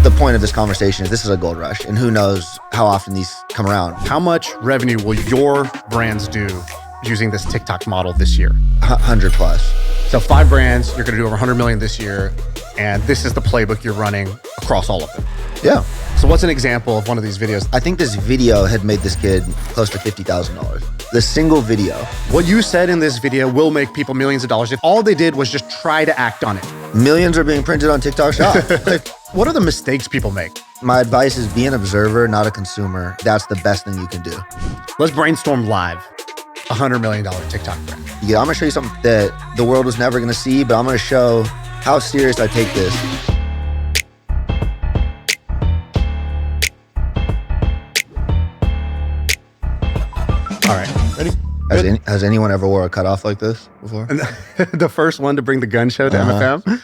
the point of this conversation is this is a gold rush, and who knows how often these come around. How much revenue will your brands do using this TikTok model this year? 100 plus. So 5 brands, you're gonna do over 100 million this year, and this is the playbook you're running across all of them. Yeah. So what's an example of one of these videos? I think this video had made this kid close to $50,000. The single video. What you said in this video will make people millions of dollars if all they did was just try to act on it. Millions are being printed on TikTok Shop. What are the mistakes people make? My advice is be an observer, not a consumer. That's the best thing you can do. Let's brainstorm live. $100 million TikTok brand. Yeah, I'm gonna show you something that the world was never gonna see, but I'm gonna show how serious I take this. All right, ready? Has anyone ever wore a cutoff like this before? The first one to bring the gun show to MFM.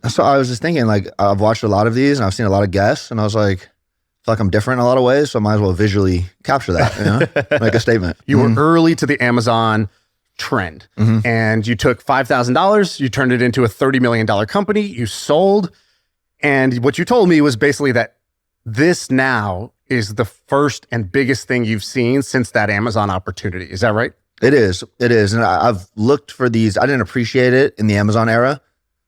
So I was just thinking, like, I've watched a lot of these and I've seen a lot of guests, and I was like, I feel like I'm different in a lot of ways, so I might as well visually capture that, you know? Make a statement. You were early to the Amazon trend, and you took $5,000, you turned it into a $30 million company, you sold, and what you told me was basically that this now is the first and biggest thing you've seen since that Amazon opportunity. Is that right? It is. It is. And I've looked for these. I didn't appreciate it in the Amazon era,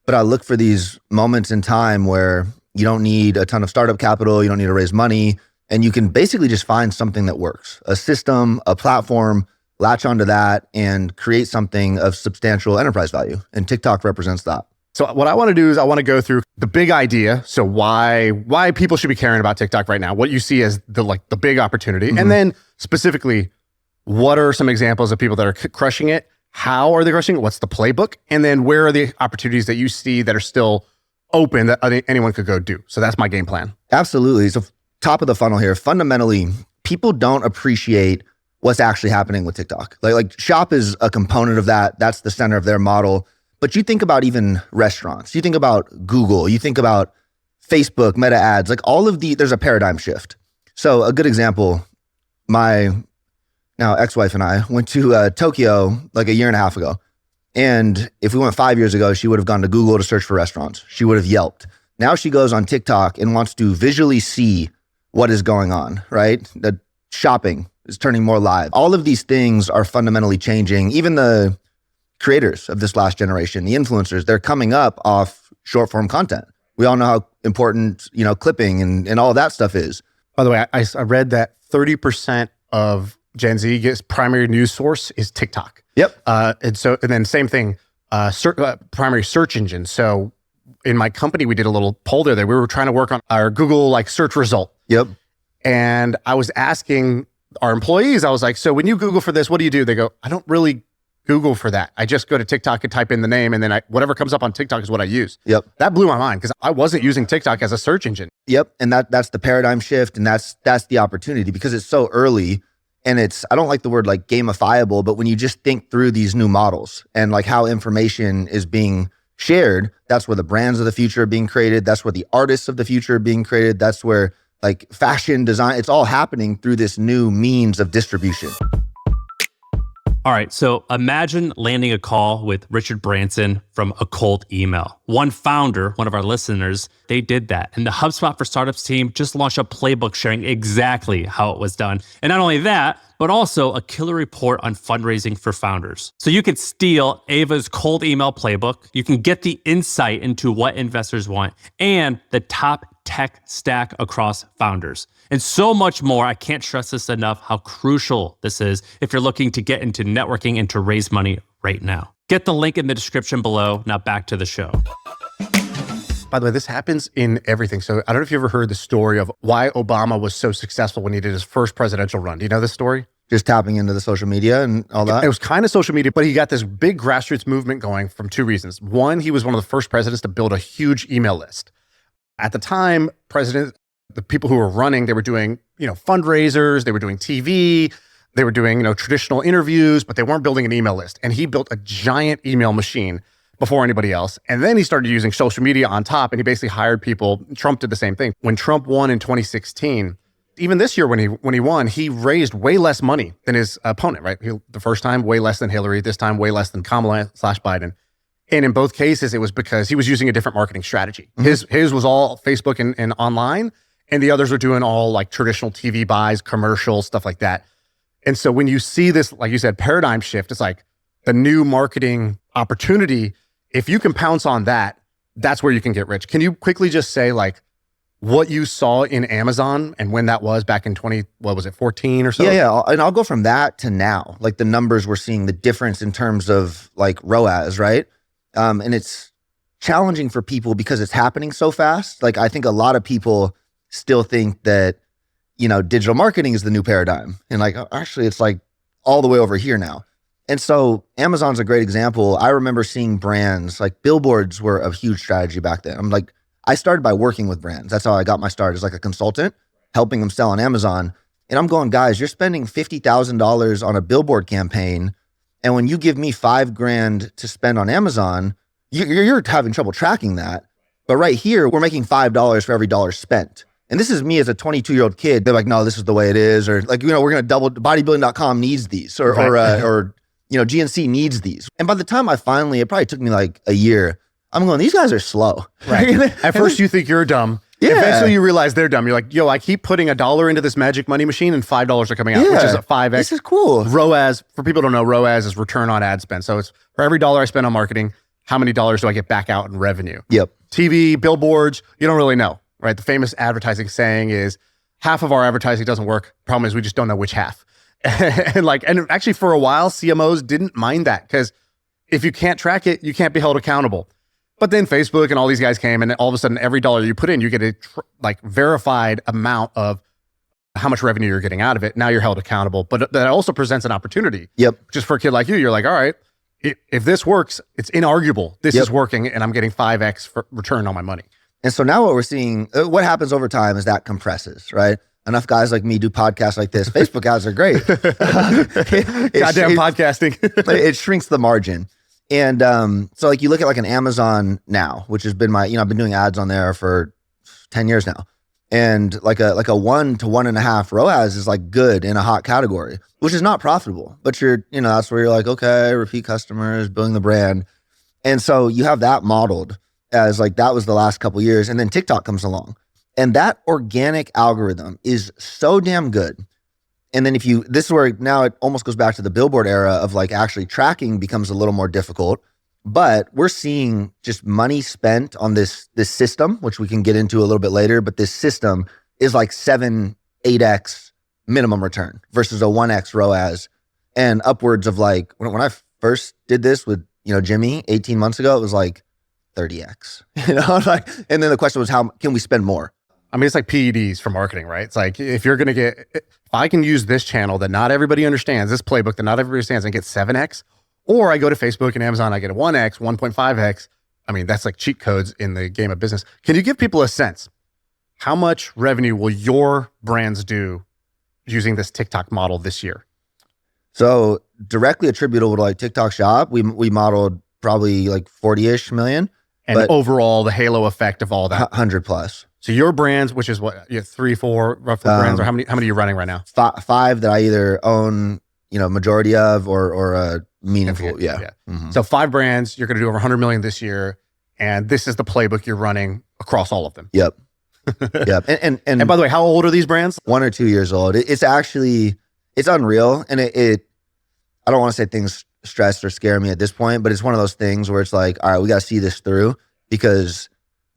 but I look for these moments in time where you don't need a ton of startup capital. You don't need to raise money. And you can basically just find something that works, a system, a platform, latch onto that and create something of substantial enterprise value. And TikTok represents that. So what I want to do is I want to go through the big idea. So why people should be caring about TikTok right now, what you see as the big opportunity. And then specifically, what are some examples of people that are crushing it? How are they crushing it? What's the playbook? And then where are the opportunities that you see that are still open that anyone could go do? So that's my game plan. Absolutely. So top of the funnel here, fundamentally, people don't appreciate what's actually happening with TikTok. Like Shop is a component of that. That's the center of their model. But you think about even restaurants, you think about Google, you think about Facebook, Meta ads, like all of there's a paradigm shift. So a good example, my now ex-wife and I went to Tokyo like a year and a half ago. And if we went 5 years ago, she would have gone to Google to search for restaurants. She would have Yelped. Now she goes on TikTok and wants to visually see what is going on, right? The shopping is turning more live. All of these things are fundamentally changing. Even the creators of this last generation, the influencers, they're coming up off short form content. We all know how important, clipping and all of that stuff is. By the way, I read that 30% of Gen Z's primary news source is TikTok. Yep. And then same thing, primary search engine. So in my company, we did a little poll there. We were trying to work on our Google search result. Yep. And I was asking our employees, I was like, so when you Google for this, what do you do? They go, I don't really Google for that. I just go to TikTok and type in the name, and then whatever comes up on TikTok is what I use. Yep. That blew my mind because I wasn't using TikTok as a search engine. Yep. And that's the paradigm shift, and that's the opportunity because it's so early, and I don't like the word gamifiable, but when you just think through these new models and how information is being shared, that's where the brands of the future are being created. That's where the artists of the future are being created. That's where fashion design, it's all happening through this new means of distribution. All right, so imagine landing a call with Richard Branson from a cold email. One founder, one of our listeners, they did that. And the HubSpot for Startups team just launched a playbook sharing exactly how it was done. And not only that, but also a killer report on fundraising for founders. So you could steal Ava's cold email playbook. You can get the insight into what investors want and the top tech stack across founders. And so much more. I can't stress this enough, how crucial this is if you're looking to get into networking and to raise money right now. Get the link in the description below. Now back to the show. By the way, this happens in everything. So I don't know if you ever heard the story of why Obama was so successful when he did his first presidential run. Do you know this story? Just tapping into the social media and all that? It was kind of social media, but he got this big grassroots movement going from 2 reasons. One, he was one of the first presidents to build a huge email list. At the time, the people who were running, they were doing, fundraisers, they were doing TV, they were doing, traditional interviews, but they weren't building an email list. And he built a giant email machine before anybody else. And then he started using social media on top, and he basically hired people. Trump did the same thing. When Trump won in 2016, even this year when he won, he raised way less money than his opponent, right? The first time, way less than Hillary. This time, way less than Kamala / Biden. And in both cases, it was because he was using a different marketing strategy. His was all Facebook and online, and the others were doing all like traditional TV buys, commercials, stuff like that. And so when you see this, like you said, paradigm shift, it's like the new marketing opportunity. If you can pounce on that, that's where you can get rich. Can you quickly just say like what you saw in Amazon and when that was back in 14 or so? Yeah. And I'll go from that to now, like the numbers we're seeing, the difference in terms of like ROAS, right? And it's challenging for people because it's happening so fast. Like I think a lot of people still think that, digital marketing is the new paradigm. And like, actually it's like all the way over here now. And so Amazon's a great example. I remember seeing brands, like billboards were a huge strategy back then. I started by working with brands. That's how I got my start as like a consultant, helping them sell on Amazon. And I'm going, guys, you're spending $50,000 on a billboard campaign. And when you give me $5,000 to spend on Amazon, you're having trouble tracking that. But right here, we're making $5 for every dollar spent. And this is me as a 22-year-old kid. They're like, no, this is the way it is. Or like, we're going to double, bodybuilding.com needs these or GNC needs these. And by the time it probably took me like a year, I'm going, these guys are slow. Right. At first you think you're dumb. Yeah. Eventually you realize they're dumb. You're like, yo, I keep putting $1 into this magic money machine and $5 are coming out, which is a 5x. This is cool. ROAS, for people who don't know, ROAS is return on ad spend. So it's for every dollar I spend on marketing, how many dollars do I get back out in revenue? Yep. TV, billboards, you don't really know, right? The famous advertising saying is half of our advertising doesn't work. Problem is we just don't know which half. and actually for a while, CMOs didn't mind that because if you can't track it, you can't be held accountable. But then Facebook and all these guys came, and all of a sudden, every dollar you put in, you get a verified amount of how much revenue you're getting out of it. Now you're held accountable, but that also presents an opportunity. Yep. Just for a kid like you, you're like, all right, if this works, it's inarguable. This is working, and I'm getting 5x for return on my money. And so now what we're seeing, what happens over time is that compresses, right? Enough guys like me do podcasts like this. Facebook ads are great. Goddamn podcasting. It shrinks the margin. And so like you look at like an Amazon now, which has been I've been doing ads on there for 10 years now. And like a 1 to 1.5 ROAS is like good in a hot category, which is not profitable, but that's where you're like, okay, repeat customers, building the brand. And so you have that modeled as like, that was the last couple of years. And then TikTok comes along and that organic algorithm is so damn good. And then this is where now it almost goes back to the billboard era of like actually tracking becomes a little more difficult, but we're seeing just money spent on this system, which we can get into a little bit later, but this system is like 7-8x minimum return versus a 1x ROAS and upwards of like, when I first did this with, Jimmy 18 months ago, it was like 30x, and then the question was, how can we spend more? I mean, it's like PEDs for marketing, right? It's like, if I can use this channel that not everybody understands, this playbook that not everybody understands and get 7x, or I go to Facebook and Amazon, I get a 1x, 1.5x. I mean, that's like cheat codes in the game of business. Can you give people a sense? How much revenue will your brands do using this TikTok model this year? So directly attributable to like TikTok Shop, we modeled probably like 40-ish million. And overall, the halo effect of all that. 100 plus. So your brands, which is what, you have 3, 4 roughly brands, or how many are you running right now? 5 that I either own, majority of or meaningful. Yeah. Mm-hmm. So 5 brands, you're going to do over 100 million this year. And this is the playbook you're running across all of them. Yep. Yep. And by the way, how old are these brands? 1 or 2 years old. It's unreal. And I don't want to say things stress or scare me at this point, but it's one of those things where it's like, all right, we got to see this through, because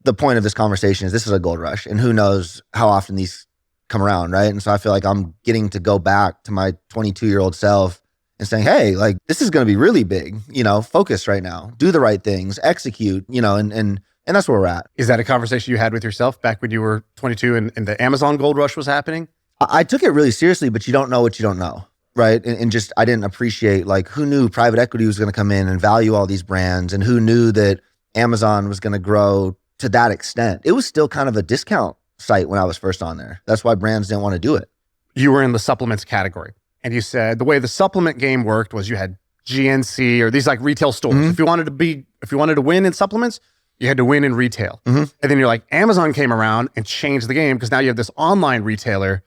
the point of this conversation is this is a gold rush and who knows how often these come around, right? And so I feel like I'm getting to go back to my 22-year-old self and saying, hey, like this is going to be really big, focus right now, do the right things, execute, and that's where we're at. Is that a conversation you had with yourself back when you were 22 and the Amazon gold rush was happening? I took it really seriously, but you don't know what you don't know, right? And just, I didn't appreciate, like, who knew private equity was going to come in and value all these brands, and who knew that Amazon was going to grow to that extent. It was still kind of a discount site when I was first on there. That's why brands didn't want to do it. You were in the supplements category, and you said the way the supplement game worked was you had GNC or these like retail stores. Mm-hmm. If you wanted to win in supplements, you had to win in retail. Mm-hmm. And then you're like, Amazon came around and changed the game because now you have this online retailer.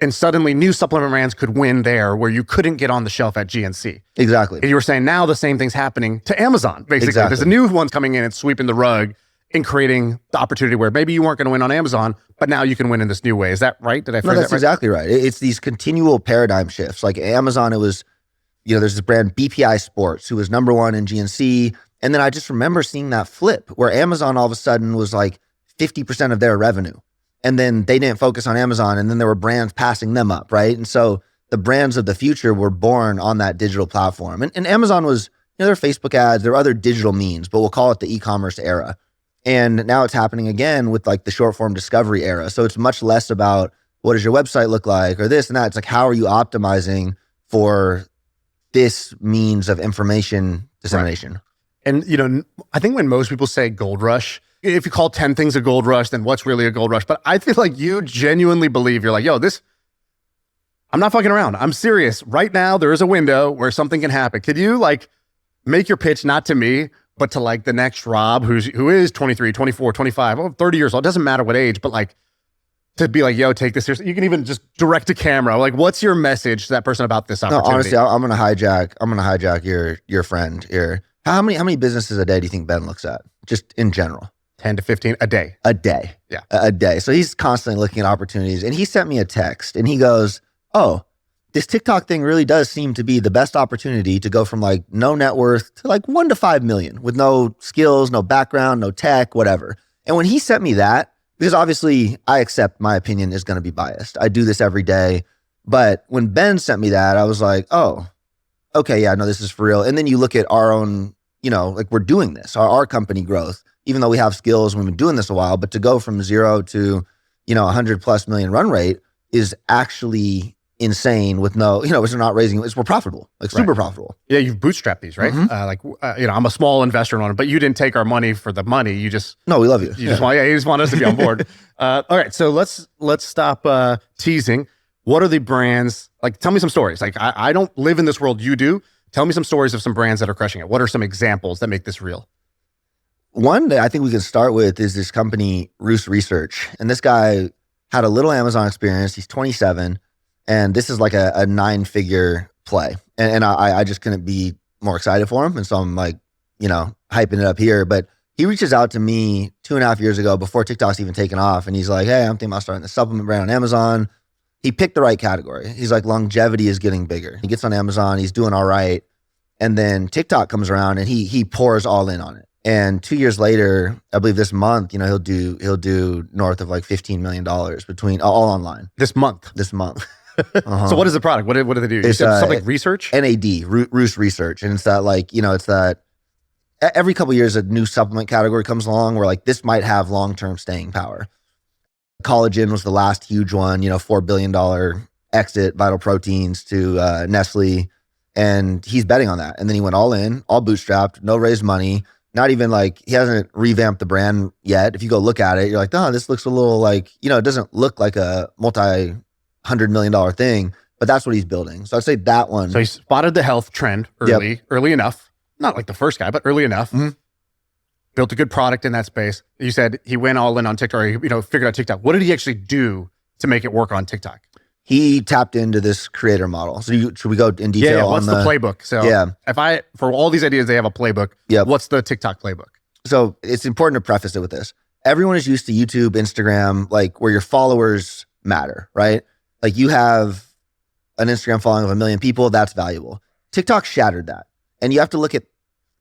And suddenly new supplement brands could win there where you couldn't get on the shelf at GNC. Exactly. And you were saying now the same thing's happening to Amazon, basically. Exactly. There's a new one coming in and sweeping the rug and creating the opportunity where maybe you weren't going to win on Amazon, but now you can win in this new way. Is that right? Did I phrase No, that's that right? exactly right. It's these continual paradigm shifts. Like Amazon, it was, there's this brand BPI Sports who was number one in GNC. And then I just remember seeing that flip where Amazon all of a sudden was like 50% of their revenue. And then they didn't focus on Amazon, and then there were brands passing them up, right? And so the brands of the future were born on that digital platform. And Amazon was, there are Facebook ads, there are other digital means, but we'll call it the e-commerce era. And now it's happening again with like the short form discovery era. So it's much less about what does your website look like or this and that. It's like, how are you optimizing for this means of information dissemination? Right. And, I think when most people say gold rush, if you call 10 things a gold rush, then what's really a gold rush? But I feel like you genuinely believe, you're like, I'm not fucking around. I'm serious. Right now, there is a window where something can happen. Could you make your pitch not to me, but to the next Rob, who is 23, 24, 25, 30 years old, doesn't matter what age, but to be like, take this seriously. You can even just direct a camera. What's your message to that person about this opportunity? No, honestly, I'm gonna hijack your friend here. How many businesses a day do you think Ben looks at? Just in general. 10 to 15 a day. A day. Yeah. A day. So he's constantly looking at opportunities, and he sent me a text and he goes, oh, this TikTok thing really does seem to be the best opportunity to go from no net worth to 1 to 5 million with no skills, no background, no tech, whatever. And when he sent me that, because obviously I accept my opinion is going to be biased. I do this every day. But when Ben sent me that, I was like, oh, okay, yeah, no, this is for real. And then you look at our own, we're doing this, our company growth, even though we have skills, we've been doing this a while, but to go from 0 to, 100+ million run rate is actually insane with no, we're not raising, we're profitable, super profitable. Yeah, you've bootstrapped these, right? Mm-hmm. I'm a small investor in one, but you didn't take our money for the money. You just... No, we love you. You just want us to be on board. All right, so let's stop teasing. What are the brands, tell me some stories. I don't live in this world, you do. Tell me some stories of some brands that are crushing it. What are some examples that make this real? One that I think we can start with is this company, Roos Research. And this guy had a little Amazon experience. He's 27. And this is a 9-figure play. And I just couldn't be more excited for him. And so I'm hyping it up here. But he reaches out to me 2.5 years ago before TikTok's even taken off. And he's like, hey, I'm thinking about starting the supplement brand on Amazon. He picked the right category. He's like, longevity is getting bigger. He gets on Amazon. He's doing all right. And then TikTok comes around and he pours all in on it. And 2 years later, I believe this month, he'll do north of $15 million between all online. This month. Uh-huh. So what is the product? What do they do? It's something research? NAD, Roos Research. And it's that it's that every couple of years, a new supplement category comes along where this might have long-term staying power. Collagen was the last huge one, $4 billion exit, Vital Proteins to Nestle. And he's betting on that. And then he went all in, all bootstrapped, no raised money. Not even he hasn't revamped the brand yet. If you go look at it, you're like, oh, this looks a little it doesn't look like a multi-$100 million thing, but that's what he's building. So I'd say that one. So he spotted the health trend early enough. Not like the first guy, but early enough. Mm-hmm. Built a good product in that space. You said he went all in on TikTok, or figured out TikTok. What did he actually do to make it work on TikTok? He tapped into this creator model. So should we go in detail yeah, on what's the playbook? So for all these ideas, they have a playbook. Yep. What's the TikTok playbook? So it's important to preface it with this. Everyone is used to YouTube, Instagram, where your followers matter, right? You have an Instagram following of 1 million people, that's valuable. TikTok shattered that. And you have to look at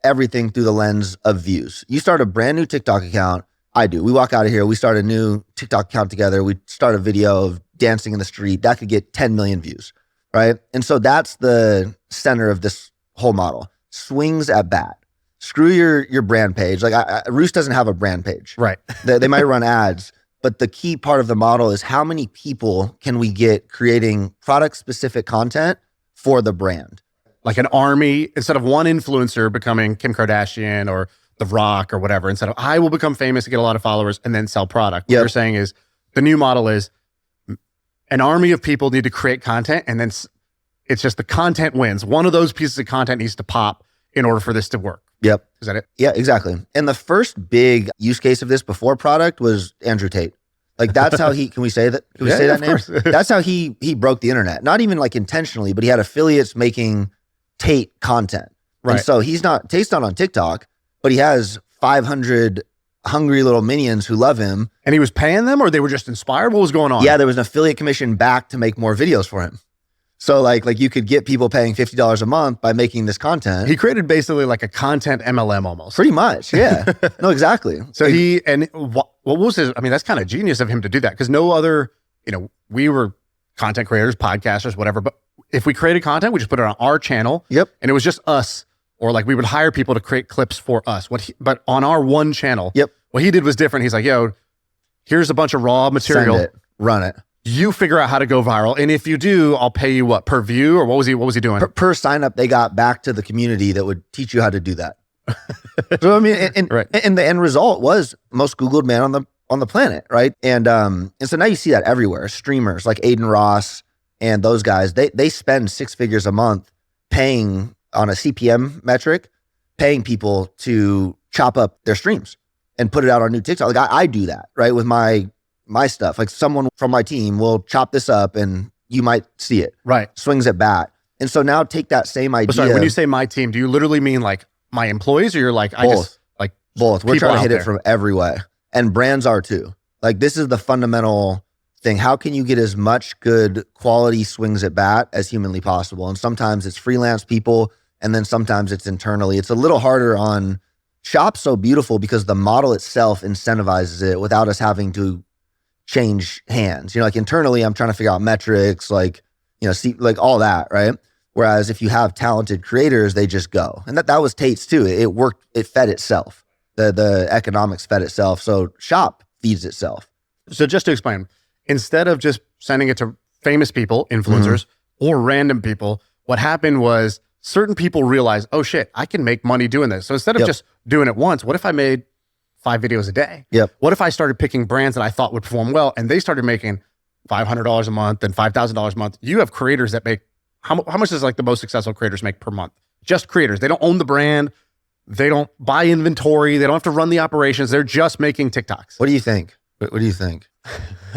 everything through the lens of views. You start a brand new TikTok account. I do. We walk out of here, we start a new TikTok account together. We start a video of dancing in the street. That could get 10 million views, right? And so that's the center of this whole model. Swings at bat. Screw your brand page. Roos doesn't have a brand page. Right. They might run ads, but the key part of the model is how many people can we get creating product-specific content for the brand? Like an army, instead of one influencer becoming Kim Kardashian or The Rock or whatever, instead of I will become famous and get a lot of followers and then sell product. What you're saying is the new model is an army of people need to create content, and then it's just the content wins. One of those pieces of content needs to pop in order for this to work. Yep. Is that it? Yeah, exactly. And the first big use case of this before product was Andrew Tate. Like that's how can we say that? Can we say that name? Course. That's how he broke the internet. Not even like intentionally, but he had affiliates making Tate content. Right. And so Tate's not on TikTok, but he has 500 hungry little minions who love him. And he was paying them, or they were just inspired? What was going on? Yeah, there was an affiliate commission back to make more videos for him. So like you could get people paying $50 a month by making this content. He created basically like a content MLM almost. Pretty much, yeah. No, exactly. So what was his, I mean, that's kind of genius of him to do that, because no other, we were content creators, podcasters, whatever, but if we created content, we just put it on our channel. Yep. And it was just us, or like we would hire people to create clips for us. But on our one channel, yep. What he did was different. He's like, yo, here's a bunch of raw material. Send it, run it. You figure out how to go viral. And if you do, I'll pay you what, per view? Or what was he doing? Per sign up, they got back to the community that would teach you how to do that. So I mean, and the end result was most Googled man on the planet, right? And so now you see that everywhere. Streamers like Aiden Ross and those guys, they spend 6 figures a month paying on a CPM metric, paying people to chop up their streams and put it out on new TikTok. Like I do that, right? With my stuff. Like someone from my team will chop this up and you might see it. Right. Swings it back. And so now take that same idea. Sorry, when you say my team, do you literally mean like my employees, or you're like, both. We're trying to hit it from every way. And brands are too. Like this is the fundamental thing. How can you get as much good quality swings at bat as humanly possible? And sometimes it's freelance people, and then sometimes it's internally. It's a little harder on Shop's so beautiful because the model itself incentivizes it without us having to change hands. Like internally, I'm trying to figure out metrics, like, see, like all that, right? Whereas if you have talented creators, they just go. And that was Tate's too. It worked, it fed itself. The economics fed itself. So Shop feeds itself. So just to explain, instead of just sending it to famous people, influencers, or random people, what happened was certain people realized, oh shit, I can make money doing this. So instead of just doing it once, what if I made 5 videos a day? Yep. What if I started picking brands that I thought would perform well, and they started making $500 a month and $5,000 a month? You have creators that make, how much does like the most successful creators make per month? Just creators. They don't own the brand. They don't buy inventory. They don't have to run the operations. They're just making TikToks. What do you think? What do you think?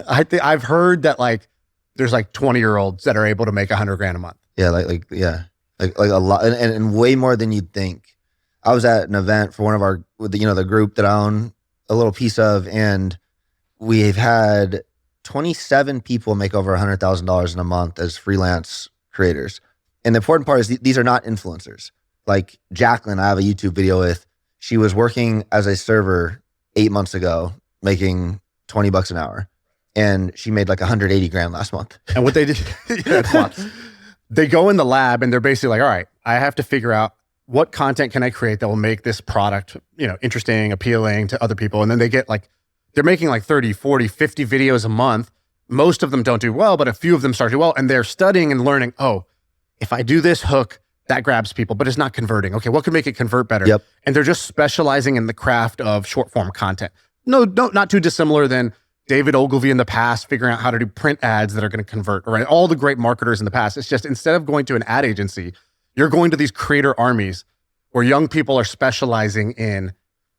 I've heard that like there's like 20-year-olds that are able to make $100,000 a month. Yeah, like a lot, and way more than you'd think. I was at an event for one of our, the group that I own a little piece of, and we've had 27 people make over $100,000 in a month as freelance creators. And the important part is these are not influencers. Like Jacqueline, I have a YouTube video with. She was working as a server 8 months ago, making $20 an hour, and she made like 180 grand last month. And what they did, they go in the lab and they're basically like, all right, I have to figure out what content can I create that will make this product, interesting, appealing to other people. And then they get like, they're making like 30, 40, 50 videos a month. Most of them don't do well, but a few of them start to do well. And they're studying and learning, oh, if I do this hook, that grabs people, but it's not converting. Okay, what could make it convert better? Yep. And they're just specializing in the craft of short form content. No, not too dissimilar than David Ogilvy in the past, figuring out how to do print ads that are going to convert, right? All the great marketers in the past. It's just, instead of going to an ad agency, you're going to these creator armies where young people are specializing in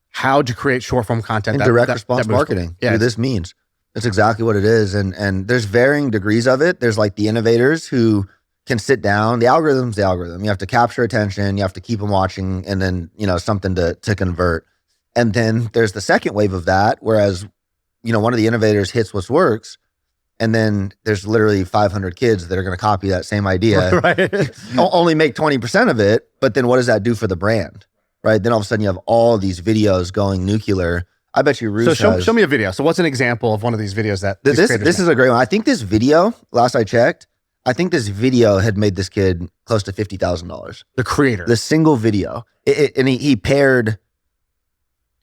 how to create short form content. And direct response marketing. Yeah, this means. That's exactly what it is. And there's varying degrees of it. There's like the innovators who can sit down. The algorithm's the algorithm. You have to capture attention. You have to keep them watching, and then, something to convert. And then there's the second wave of that, whereas, one of the innovators hits what works, and then there's literally 500 kids that are going to copy that same idea, right? Only make 20% of it. But then what does that do for the brand, right? Then all of a sudden you have all these videos going nuclear. I bet you Roos show me a video. So what's an example of one of these videos that this is a great one. I think this video, last I checked, this video had made this kid close to $50,000. The creator. The single video. And he paired,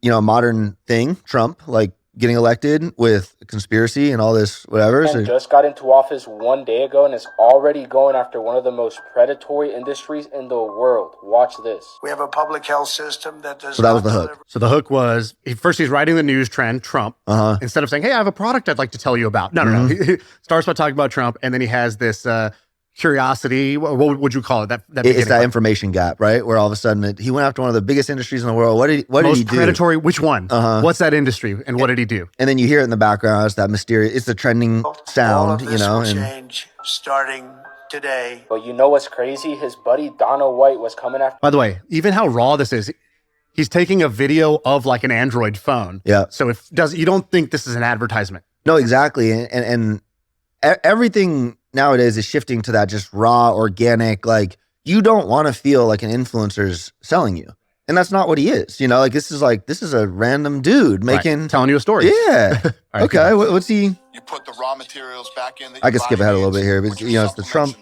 a modern thing, Trump, like getting elected, with conspiracy and all this whatever. And just got into office 1 day ago and is already going after one of the most predatory industries in the world. Watch this. We have a public health system that does. So that was the hook. So the hook was, he's writing the news trend, Trump. Instead of saying, hey, I have a product I'd like to tell you about. No. He starts by talking about Trump, and then he has this curiosity. What would you call it? That It's that information gap, right? Where all of a sudden he went after one of the biggest industries in the world. What did he do? Most predatory, which one? What's that industry? And what did he do? And then you hear it in the background. It's that mysterious, it's the trending sound, All of this will change starting today. But you know what's crazy? His buddy Donald White was coming after. By the way, even how raw this is, he's taking a video of like an Android phone. Yeah. So you don't think this is an advertisement. No, exactly. And everything nowadays is shifting to that just raw, organic, like you don't want to feel like an influencer's selling you. And that's not what he is. Like this is a random dude making telling you a story. Yeah. Right, okay. What's he? You put the raw materials back in. I could skip ahead a little bit here, but it's the Trump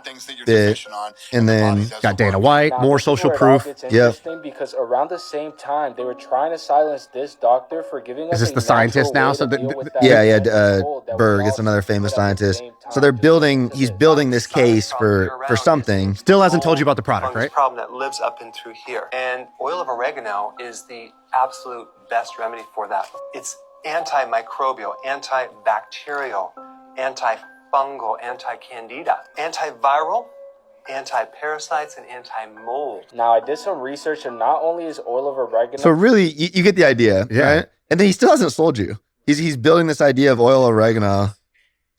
bit, and then got Dana White, Now, more this is social where it proof. all gets interesting because around the same time they were trying to silence this doctor for giving us. Is this a the scientist natural now? way So to deal with that yeah, cold that we Berg, all it's another see famous at the scientist. same So they're time. he's building this case for something. Still hasn't told you about the product, right? Problem that lives up and through here. And oil of oregano is the absolute best remedy for that. It's antimicrobial, antibacterial, antifungal, anti-candida, antiviral, anti-parasites, and anti-mold. Now I did some research, and not only is oil of oregano. So really, you get the idea, right? And then he still hasn't sold you. He's building this idea of oil oregano,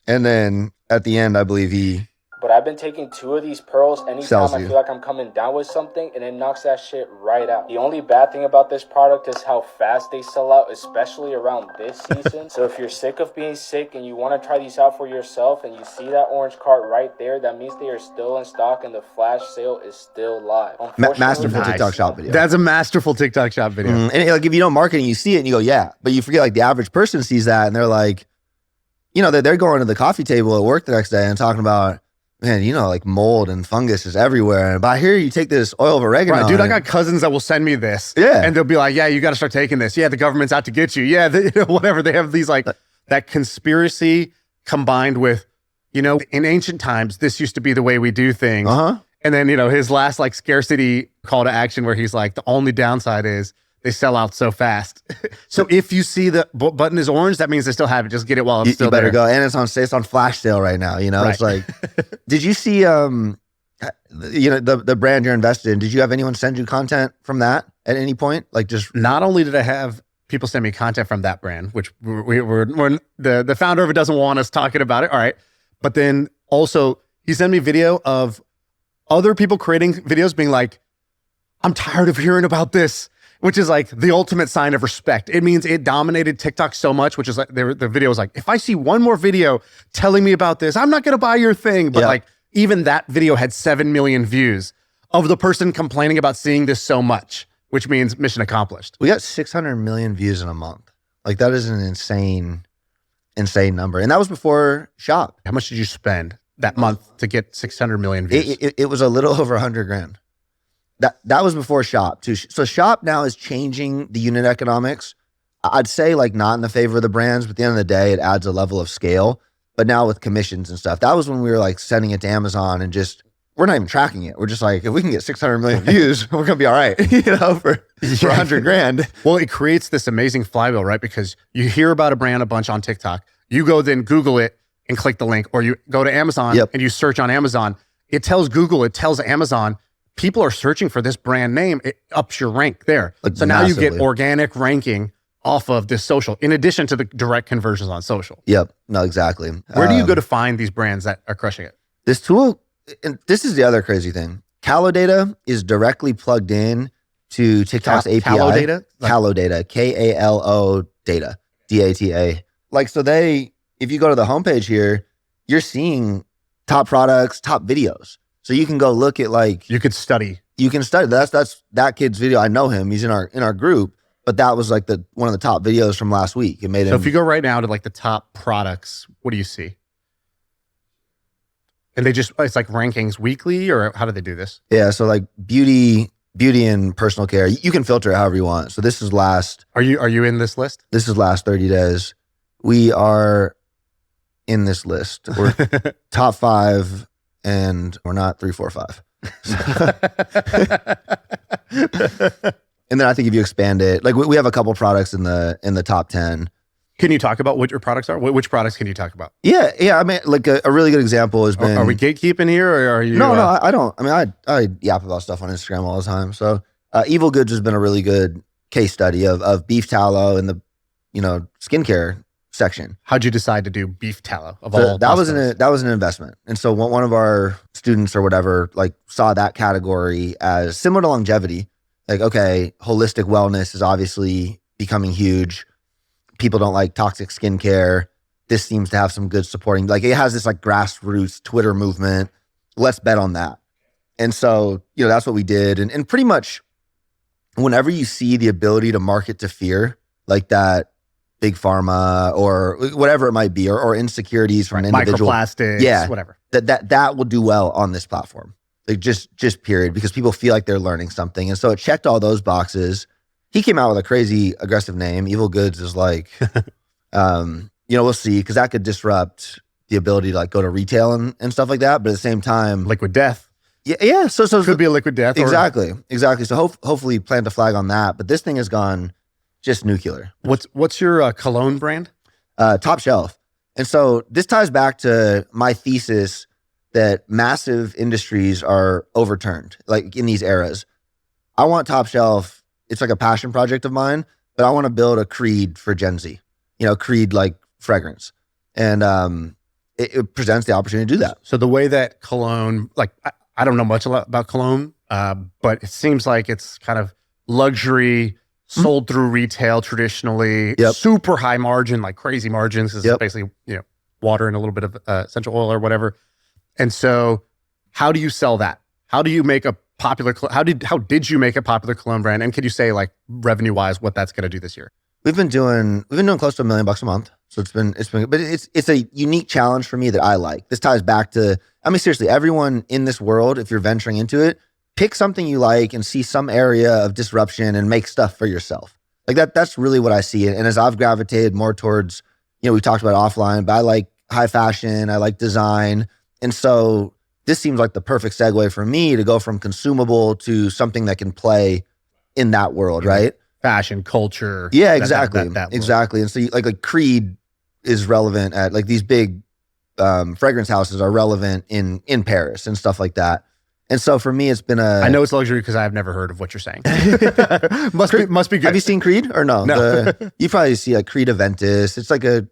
and then at the end, I believe he. But I've been taking 2 of these pearls anytime Sells I you. feel like I'm coming down with something, and it knocks that shit right out. The only bad thing about this product is how fast they sell out, especially around this season. So if you're sick of being sick and you want to try these out for yourself and you see that orange cart right there, that means they are still in stock and the flash sale is still live. Masterful Unfortunately- TikTok shop video. That's a masterful TikTok shop video. And like if you don't market it, you see it and you go, yeah. But you forget like the average person sees that and they're like, they're going to the coffee table at work the next day and talking about, man, like mold and fungus is everywhere. But I hear you take this oil of oregano. Right, dude, I got cousins that will send me this. Yeah. And they'll be like, yeah, you got to start taking this. Yeah, the government's out to get you. Yeah, whatever. They have these like that conspiracy combined with, in ancient times, this used to be the way we do things. And then, his last like scarcity call to action where he's like, the only downside is they sell out so fast. So if you see the button is orange, that means they still have it. Just get it while it's still you better there. go. And it's on flash sale right now. Right. It's like, did you see, the brand you're invested in? Did you have anyone send you content from that at any point? Like just Not only did I have people send me content from that brand, which we're the founder of it doesn't want us talking about it. All right. But then also he sent me video of other people creating videos being like, I'm tired of hearing about this. Which is like the ultimate sign of respect. It means it dominated TikTok so much, which is like the video was like, if I see one more video telling me about this, I'm not going to buy your thing. But like even that video had 7 million views of the person complaining about seeing this so much, which means mission accomplished. we got 600 million views in a month. Like that is an insane number. And that was before Shop. How much did you spend that month to get 600 million views? It was a little over $100,000. That was before Shop too. So Shop now is changing the unit economics. I'd say like not in the favor of the brands, but at the end of the day, it adds a level of scale. But now with commissions and stuff, that was when we were like sending it to Amazon and just, we're not even tracking it. We're just like, if we can get 600 million views, we're going to be all right, for $100,000. Well, it creates this amazing flywheel, right? Because you hear about a brand a bunch on TikTok. You go then Google it and click the link, or you go to Amazon and you search on Amazon. It tells Google, it tells Amazon, people are searching for this brand name. It ups your rank there. Like so now you massively. get organic ranking off of this social, in addition to the direct conversions on social. Yep. No, exactly. Where do you go to find these brands that are crushing it? This tool, and this is the other crazy thing. Callo data is directly plugged in to TikTok's API. Callo data? Callo data, Kalo data, DATA. Like, so if you go to the homepage here, you're seeing top products, top videos. So you can go look at like, You could study. you can study. That's that kid's video. I know him. He's in our group, but that was like one of the top videos from last week. It made So him. if you go right now to like the top products, what do you see? And it's like rankings weekly, or how do they do this? Yeah. So like beauty and personal care, you can filter it however you want. So this is last Are you in this list? 30 days. We are in this list. We're top 5 and we're not 3, 4, 5. And then I think if you expand it, like we have a couple products in the top 10. Can you talk about what your products are? Which products can you talk about? Yeah. I mean, like a really good example has been. Are we gatekeeping here, or are you? No, I don't. I mean, I yap about stuff on Instagram all the time. So, Evil Goods has been a really good case study of beef tallow in the, skincare section. How'd you decide to do beef tallow of So all? that was an investment, and so one of our students or whatever like saw that category as similar to longevity. Like, okay, holistic wellness is obviously becoming huge. People don't like toxic skincare. This seems to have some good supporting, like it has this like grassroots Twitter movement. Let's bet on that. And so, that's what we did. And pretty much whenever you see the ability to market to fear, like that big pharma or whatever it might be, or insecurities from an individual. Microplastics, whatever. That will do well on this platform. Like just period, because people feel like they're learning something. And so it checked all those boxes. He came out with a crazy aggressive name. Evil Goods is like, we'll see, because that could disrupt the ability to like go to retail and stuff like that. But at the same time, liquid death. Yeah. So could be a liquid death. Exactly. So hopefully plant a flag on that. But this thing has gone just nuclear. What's your cologne brand? Top Shelf. And so this ties back to my thesis that massive industries are overturned, like in these eras. I want Top Shelf. It's like a passion project of mine, but I want to build a Creed for Gen Z, Creed like fragrance. And it presents the opportunity to do that. So the way that cologne, like I don't know much about cologne, but it seems like it's kind of luxury, sold through retail traditionally, super high margin, like crazy margins. It's basically, water and a little bit of essential oil or whatever. And so how do you sell that? How do you make a popular, how did you make a popular cologne brand? And could you say like revenue wise, what that's going to do this year? We've been doing close to $1 million a month. So it's been, but it's a unique challenge for me that I like. This ties back to, I mean, seriously, everyone in this world, if you're venturing into it, pick something you like and see some area of disruption and make stuff for yourself. Like that's really what I see. And as I've gravitated more towards, we talked about offline, but I like high fashion, I like design. And so this seems like the perfect segue for me to go from consumable to something that can play in that world, right? Fashion, culture. Yeah, exactly. That exactly. And so like Creed is relevant at like these big fragrance houses are relevant in Paris and stuff like that. And so for me, it's been I know it's luxury because I've never heard of what you're saying. must be good. Have you seen Creed or no? No. You probably see like Creed Aventus. It's like a,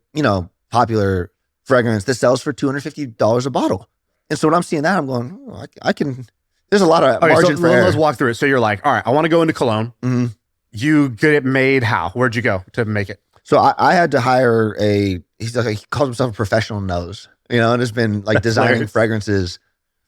popular fragrance that sells for $250 a bottle. And so when I'm seeing that, I'm going, I can, there's a lot of margin for error. Let's walk through it. So you're like, all right, I want to go into cologne. Mm-hmm. You get it made how? Where'd you go to make it? So I had to hire he calls himself a professional nose, and has been like designing fragrances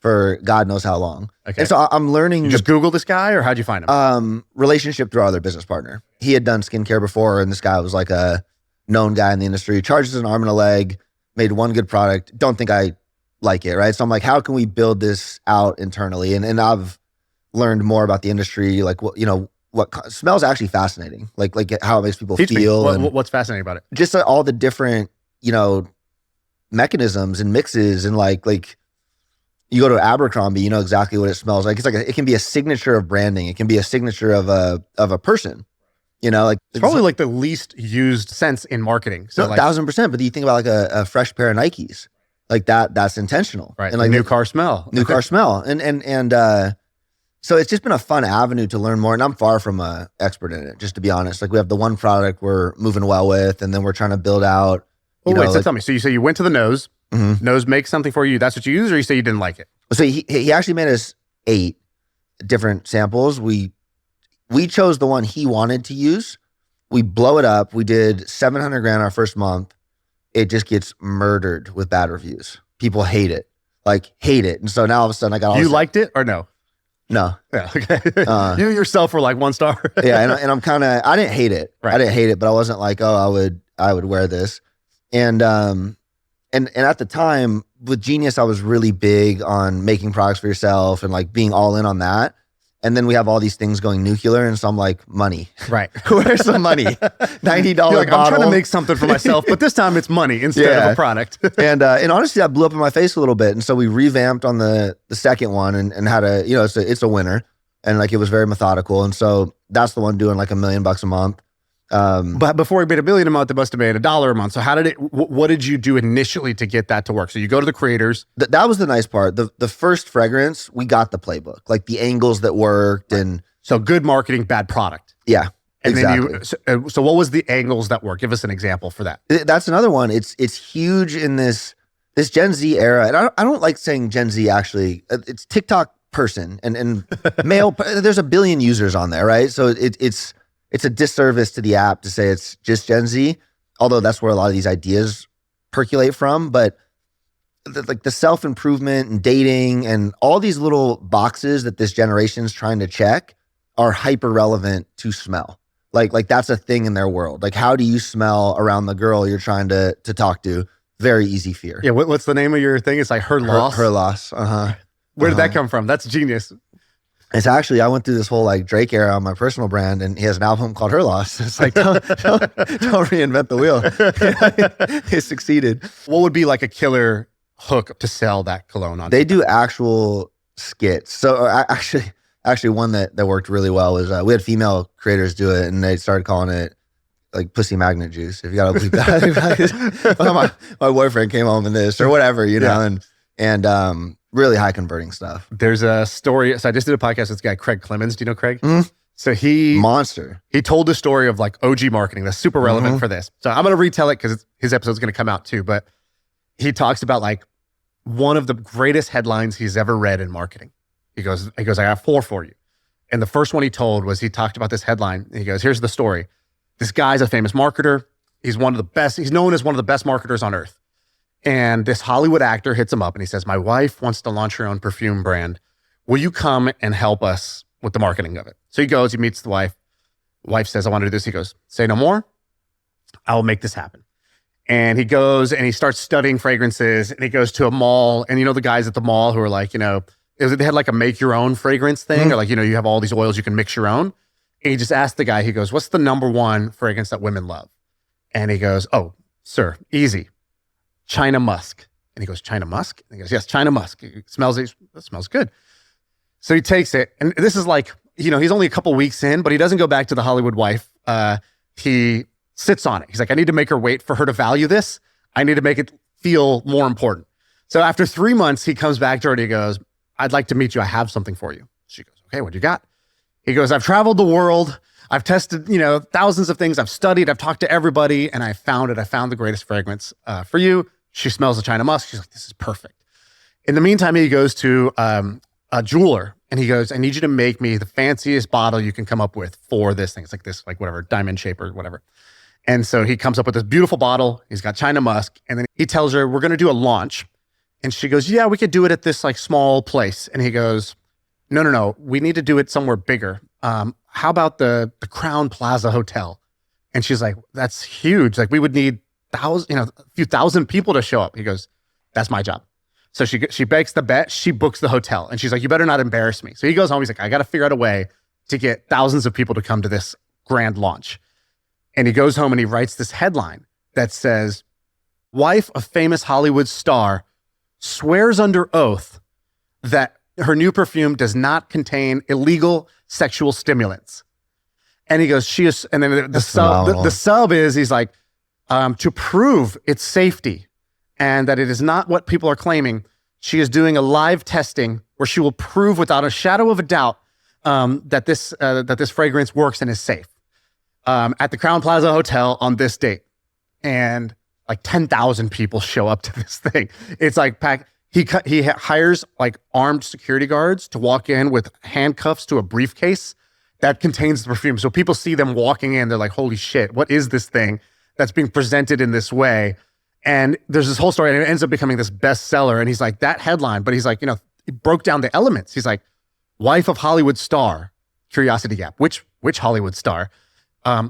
for God knows how long. Okay. And so I'm learning. You just Google this guy, or how'd you find him? Relationship through our other business partner. He had done skincare before, and this guy was like a known guy in the industry, charges an arm and a leg, made one good product. Don't think I like it, right? So I'm like, how can we build this out internally? And I've learned more about the industry, like what smells actually fascinating, like how it makes people feel. What's fascinating about it? Just all the different, mechanisms and mixes, and like you go to Abercrombie, you know exactly what it smells like. It's like it can be a signature of branding. It can be a signature of a person. It's probably like the least used sense in marketing. So 1,000%. But you think about like a fresh pair of Nikes, like that's intentional, right? And like new car smell, and so it's just been a fun avenue to learn more. And I'm far from an expert in it, just to be honest. Like we have the one product we're moving well with, and then we're trying to build out. So tell me. So you say you went to the nose. Mm-hmm. Nose makes something for you. That's what you use, or you say you didn't like it? So he actually made us 8 different samples. We chose the one he wanted to use. We blow it up. We did 700 grand our first month. It just gets murdered with bad reviews. People hate it. And so now all of a sudden I got all You liked it or no? No. Yeah, okay. You yourself were like 1 star. Yeah, and I'm kind of, I didn't hate it. Right. I didn't hate it, but I wasn't like, oh, I would wear this. And at the time with Genius, I was really big on making products for yourself and like being all in on that. And then we have all these things going nuclear, and so I'm like, money. Right. Where's some money? $90 bottle. I'm trying to make something for myself, but this time it's money instead of a product. and honestly, that blew up in my face a little bit. And so we revamped on the second one and had it's a winner. And like it was very methodical. And so that's the one doing like $1 million a month. But before he made $1 million a month, it must have made $1 a month. So how did it, what did you do initially to get that to work? So you go to the creators. That was the nice part. The first fragrance, we got the playbook, like the angles that worked. And so good marketing, bad product. Yeah, and exactly. Then so what was the angles that work? Give us an example for that. That's another one. It's huge in this Gen Z era. And I don't like saying Gen Z, actually. It's TikTok person and male. There's a billion users on there, right? So it's a disservice to the app to say it's just Gen Z, although that's where a lot of these ideas percolate from. But the self-improvement and dating and all these little boxes that this generation's trying to check are hyper relevant to smell. Like that's a thing in their world. Like, how do you smell around the girl you're trying to talk to? Very easy fear. Yeah. What's the name of your thing? It's like her loss. Her loss. Where did that come from? That's genius. It's actually, I went through this whole like Drake era on my personal brand, and he has an album called Her Loss. It's like, don't reinvent the wheel. He succeeded. What would be like a killer hook to sell that cologne on? They do actual skits. So actually one that worked really well was we had female creators do it, and they started calling it like pussy magnet juice. If you gotta believe that. Well, my boyfriend came home in this or whatever, you know, and really high converting stuff. There's a story. So I just did a podcast with this guy, Craig Clemens. Do you know Craig? Mm-hmm. So monster. He told the story of like OG marketing that's super relevant for this. So I'm going to retell it because his episode's going to come out too. But he talks about like one of the greatest headlines he's ever read in marketing. He goes, I got 4 for you. And the first one he told was, he talked about this headline. He goes, here's the story. This guy's a famous marketer. He's one of the best. He's known as one of the best marketers on earth. And this Hollywood actor hits him up and he says, my wife wants to launch her own perfume brand. Will you come and help us with the marketing of it? So he goes, he meets the wife. Wife says, I want to do this. He goes, say no more. I'll make this happen. And he goes and he starts studying fragrances, and he goes to a mall. And you know, the guys at the mall who are like, you know, they had like a make your own fragrance thing, or like, you know, you have all these oils, you can mix your own. And he just asked the guy, he goes, what's the #1 fragrance that women love? And he goes, oh, sir, easy. China musk. And he goes, China musk? And he goes, yes, China musk. It smells good. So he takes it. And this is like, you know, he's only a couple weeks in, but he doesn't go back to the Hollywood wife. He sits on it. He's like, I need to make her wait for her to value this. I need to make it feel more important. So after 3 months, he comes back to her and he goes, I'd like to meet you. I have something for you. She goes, okay, what do you got? He goes, I've traveled the world. I've tested, you know, thousands of things. I've studied, I've talked to everybody, and I found it. I found the greatest fragrance for you. She smells the China musk. She's like, this is perfect. In the meantime, he goes to a jeweler and he goes, I need you to make me the fanciest bottle you can come up with for this thing. It's like this, like whatever, diamond shape or whatever. And so he comes up with this beautiful bottle. He's got China musk. And then he tells her, we're going to do a launch. And she goes, yeah, we could do it at this like small place. And he goes, no. We need to do it somewhere bigger. How about the Crown Plaza Hotel? And she's like, that's huge. Like, we would need a few thousand people to show up. He goes, that's my job. So she makes the bet. She books the hotel. And she's like, you better not embarrass me. So he goes home. He's like, I got to figure out a way to get thousands of people to come to this grand launch. And he goes home and he writes this headline that says, wife of famous Hollywood star swears under oath that her new perfume does not contain illegal sexual stimulants. And he goes, and then the sub is, he's like, to prove its safety and that it is not what people are claiming, she is doing a live testing where she will prove without a shadow of a doubt that this fragrance works and is safe at the Crown Plaza Hotel on this date. And like 10,000 people show up to this thing. It's like packed. He hires like armed security guards to walk in with handcuffs to a briefcase that contains the perfume. So people see them walking in, they're like, holy shit, what is this thing that's being presented in this way? And there's this whole story, and it ends up becoming this bestseller. And he's like, that headline, but he's like, you know, he broke down the elements. He's like, wife of Hollywood star, curiosity gap. Which Hollywood star?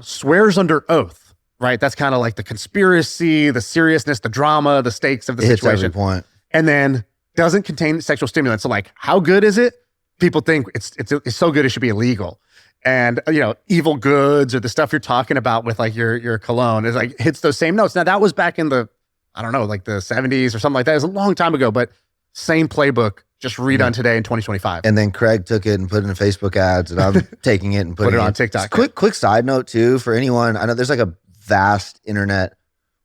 Swears under oath, right? That's kind of like the conspiracy, the seriousness, the drama, the stakes of the situation. Hits every point. And then doesn't contain sexual stimulants. So like, how good is it? People think it's so good it should be illegal. And you know, evil goods or the stuff you're talking about with like your cologne is like hits those same notes. Now that was back in the, I don't know, like the 70s or something like that. It was a long time ago, but Same playbook, just redone today in 2025. And then Craig took it and put it in Facebook ads, and I'm taking it and putting Put it on TikTok. Quick side note too, for anyone, I know there's like a vast internet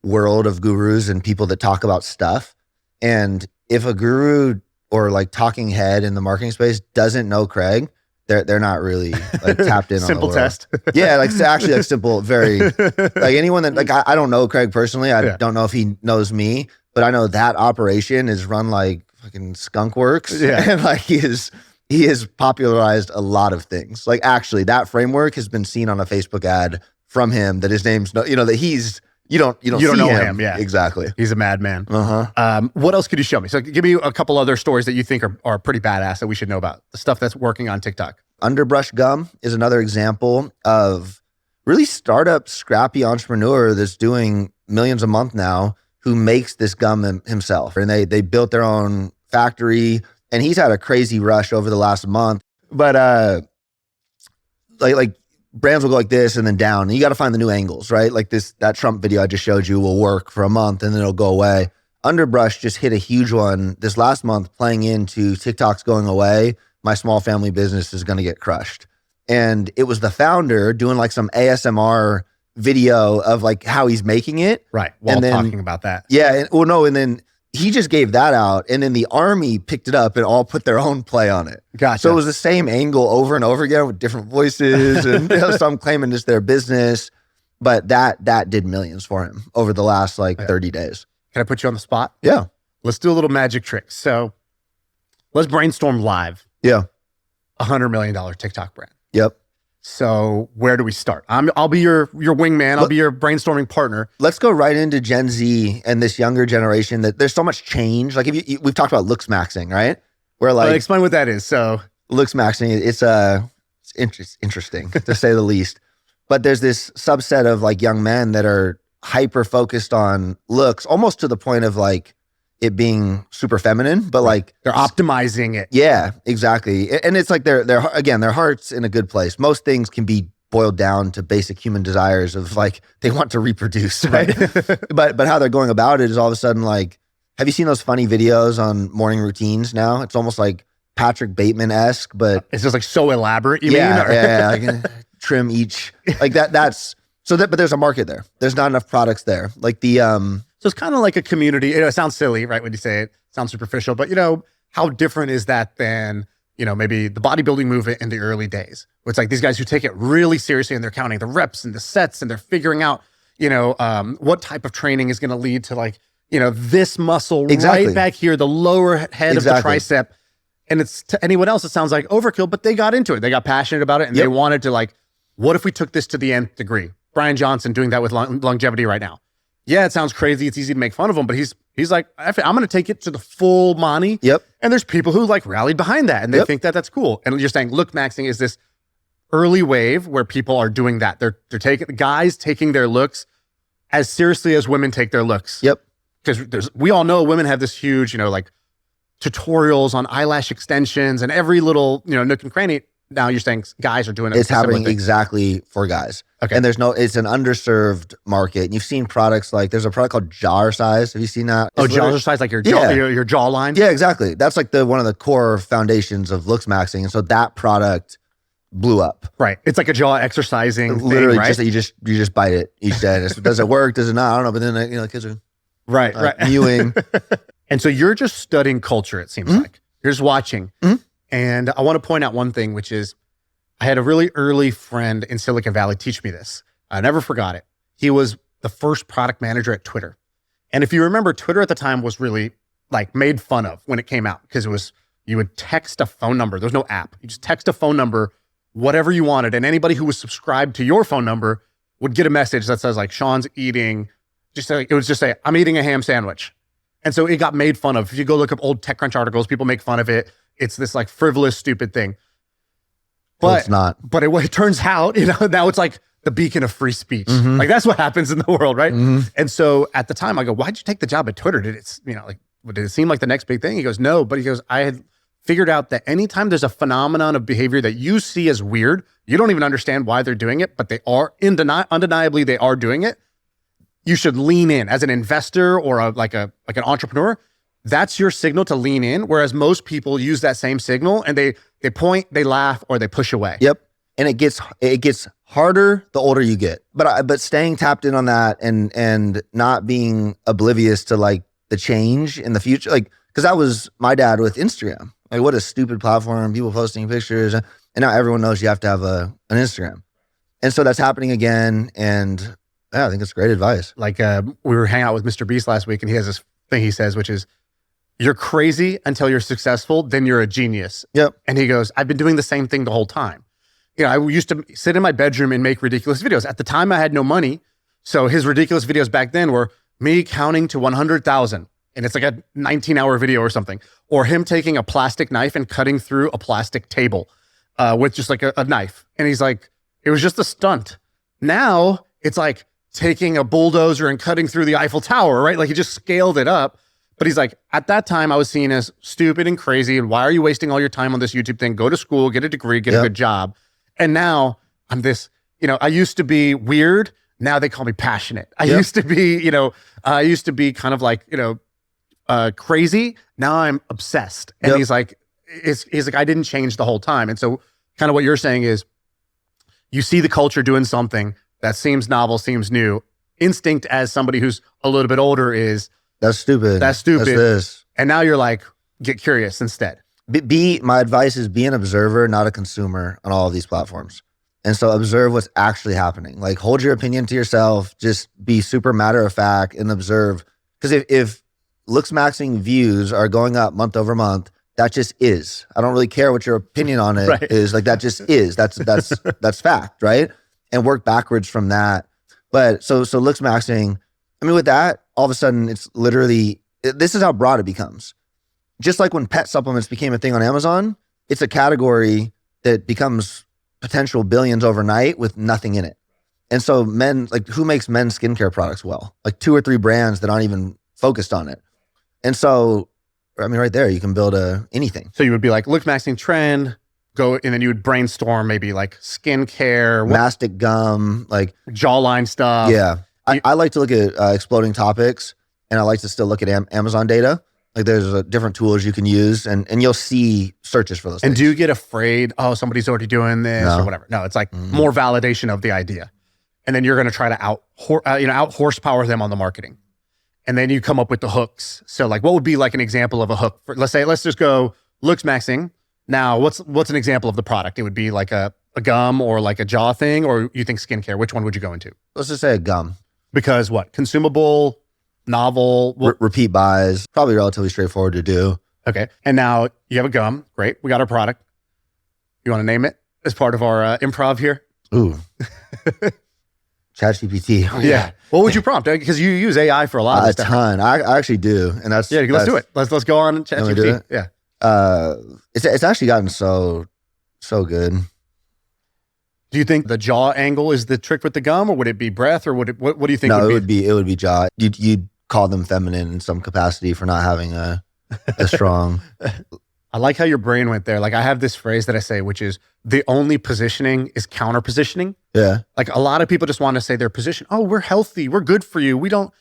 world of gurus and people that talk about stuff. And if a guru or like talking head in the marketing space doesn't know Craig, they're not really like tapped in on the Simple world. test. Yeah, like actually like simple, very like anyone that like I don't know Craig personally. I don't know if he knows me, but I know that operation is run like fucking skunk works. Yeah. And like he has popularized a lot of things. Like actually that framework has been seen on a Facebook ad from him that his name's no, that he's you don't see know him. Yeah, exactly. He's a madman. Uh-huh. What else could you show me? So give me a couple other stories that you think are pretty badass that we should know about. The stuff that's working on TikTok. Underbrush gum is another example of really startup scrappy entrepreneur that's doing millions a month now who makes this gum himself. And they built their own factory, and he's had a crazy rush over the last month. But like brands will go like this and then down, and you got to find the new angles, right? Like that Trump video I just showed you will work for a month and then it'll go away. Underbrush just hit a huge one this last month, playing into TikTok's going away. My small family business is going to get crushed. And it was the founder doing like some ASMR video of like how he's making it. Right. While talking about that. Yeah. And then he just gave that out. And then the army picked it up and all put their own play on it. Gotcha. So it was the same angle over and over again with different voices. And some claiming it's their business. But that did millions for him over the last like 30 days. Can I put you on the spot? Yeah. Let's do a little magic trick. So let's brainstorm live. Yeah. $100 million TikTok brand. Yep. So where do we start? I'll be your wingman. I'll be your brainstorming partner. Let's go right into Gen Z and this younger generation that there's so much change. Like we've talked about Lookmaxing, right? Where like explain what that is. So Lookmaxing, it's interesting to say the least. But there's this subset of like young men that are hyper focused on looks, almost to the point of like it being super feminine, but like they're optimizing it. Yeah, exactly. And it's like their heart's in a good place. Most things can be boiled down to basic human desires of like they want to reproduce, right? but how they're going about it is all of a sudden like, have you seen those funny videos on morning routines now? It's almost like Patrick Bateman-esque, but it's just like so elaborate. You mean? Yeah, like, trim each like that. But there's a market there. There's not enough products there. Like So it's kind of like a community. It sounds silly, right? When you say it, sounds superficial, but how different is that than, maybe the bodybuilding movement in the early days? Where it's like these guys who take it really seriously and they're counting the reps and the sets and they're figuring out, what type of training is going to lead to like, this muscle right back here, the lower head of the tricep. And it's to anyone else, it sounds like overkill, but they got into it. They got passionate about it and they wanted to like, what if we took this to the nth degree? Brian Johnson doing that with longevity right now. Yeah, it sounds crazy. It's easy to make fun of him, but he's like, I'm going to take it to the full Monty. Yep. And there's people who like rallied behind that and they think that that's cool. And you're saying Lookmaxing is this early wave where people are doing that. They're taking their looks as seriously as women take their looks. Yep. Because we all know women have this huge, like tutorials on eyelash extensions and every little, nook and cranny. Now you're saying guys are doing it. It's happening exactly for guys. Okay. And it's an underserved market. And you've seen products like, there's a product called Jar Size. Have you seen that? Oh, Jar Size, like your jawline? Yeah, exactly. That's like one of the core foundations of Lookmaxing. And so that product blew up. Right. It's like a jaw exercising literally thing, right? just you just bite it each day. Does it work? Does it not? I don't know. But then kids are right. mewing. And so you're just studying culture, it seems like. You're just watching. Mm-hmm. And I want to point out one thing, which is I had a really early friend in Silicon Valley teach me this. I never forgot it. He was the first product manager at Twitter. And if you remember, Twitter at the time was really like made fun of when it came out because it was, you would text a phone number. There was no app. You just text a phone number, whatever you wanted. And anybody who was subscribed to your phone number would get a message that says like, Shaan's eating, it would just say, I'm eating a ham sandwich. And so it got made fun of. If you go look up old TechCrunch articles, people make fun of it. It's this like frivolous, stupid thing. But it's not. But it turns out, now it's like the beacon of free speech. Mm-hmm. Like that's what happens in the world, right? Mm-hmm. And so at the time I go, why'd you take the job at Twitter? Did it seem like the next big thing? He goes, no, but he goes, I had figured out that anytime there's a phenomenon of behavior that you see as weird, you don't even understand why they're doing it, but they are undeniably they are doing it. You should lean in as an investor or like an entrepreneur. that's your signal to lean in. Whereas most people use that same signal and they point, they laugh, or they push away. Yep. And it gets harder the older you get. But staying tapped in on that and not being oblivious to like the change in the future, like, because that was my dad with Instagram. Like, what a stupid platform, people posting pictures, and now everyone knows you have to have an Instagram. And so that's happening again, and yeah, I think it's great advice. Like we were hanging out with Mr. Beast last week, and he has this thing he says, which is, you're crazy until you're successful, then you're a genius. Yep. And he goes, I've been doing the same thing the whole time. I used to sit in my bedroom and make ridiculous videos. At the time, I had no money. So his ridiculous videos back then were me counting to 100,000. And it's like a 19-hour video or something. Or him taking a plastic knife and cutting through a plastic table with just like a knife. And he's like, it was just a stunt. Now it's like taking a bulldozer and cutting through the Eiffel Tower, right? Like he just scaled it up. But he's like, at that time, I was seen as stupid and crazy. And why are you wasting all your time on this YouTube thing? Go to school, get a degree, get a good job. And now I'm this, I used to be weird. Now they call me passionate. I used to be, I used to be kind of like, crazy. Now I'm obsessed. And he's like, I didn't change the whole time. And so kind of what you're saying is you see the culture doing something that seems novel, seems new. Instinct as somebody who's a little bit older is, that's stupid. That's stupid. That's this. And now you're like, get curious instead. My advice is be an observer, not a consumer on all of these platforms. And so observe what's actually happening. Like, hold your opinion to yourself. Just be super matter of fact and observe. Because if Lookmaxing views are going up month over month, that just is. I don't really care what your opinion on it is. Like, that just is. That's fact, right? And work backwards from that. But so Lookmaxing, I mean, with that, all of a sudden, it's literally, this is how broad it becomes. Just like when pet supplements became a thing on Amazon, it's a category that becomes potential billions overnight with nothing in it. And so who makes men's skincare products well? Like 2 or 3 brands that aren't even focused on it. And so, I mean, right there, you can build anything. So you would be like, Lookmaxing trend, go, and then you would brainstorm maybe like skincare, mastic gum, like jawline stuff. Yeah. I like to look at exploding topics, and I like to still look at Amazon data. Like, there's different tools you can use, and you'll see searches for those And things. do you get afraid, somebody's already doing this or whatever? No, it's like more validation of the idea. And then you're going to try to out horsepower them on the marketing. And then you come up with the hooks. So like, what would be like an example of a hook? Let's just go Lookmaxing. Now, what's an example of the product? It would be like a gum or like a jaw thing, or you think skincare? Which one would you go into? Let's just say a gum. Because what? Consumable, novel? Repeat buys, probably relatively straightforward to do. Okay. And now you have a gum. Great. We got our product. You want to name it as part of our improv here? Ooh. ChatGPT. Oh, yeah. What would you prompt? Because you use AI for a lot of this stuff. A ton. I actually do. And that's... Yeah, let's do it. Let's go on ChatGPT. Yeah. It's actually gotten so good. Do you think the jaw angle is the trick with the gum, or would it be breath, or what do you think? No, it would be jaw. You'd call them feminine in some capacity for not having a strong. I like how your brain went there. Like, I have this phrase that I say, which is the only positioning is counter positioning. Yeah. Like, a lot of people just want to say their position. Oh, we're healthy. We're good for you. We don't.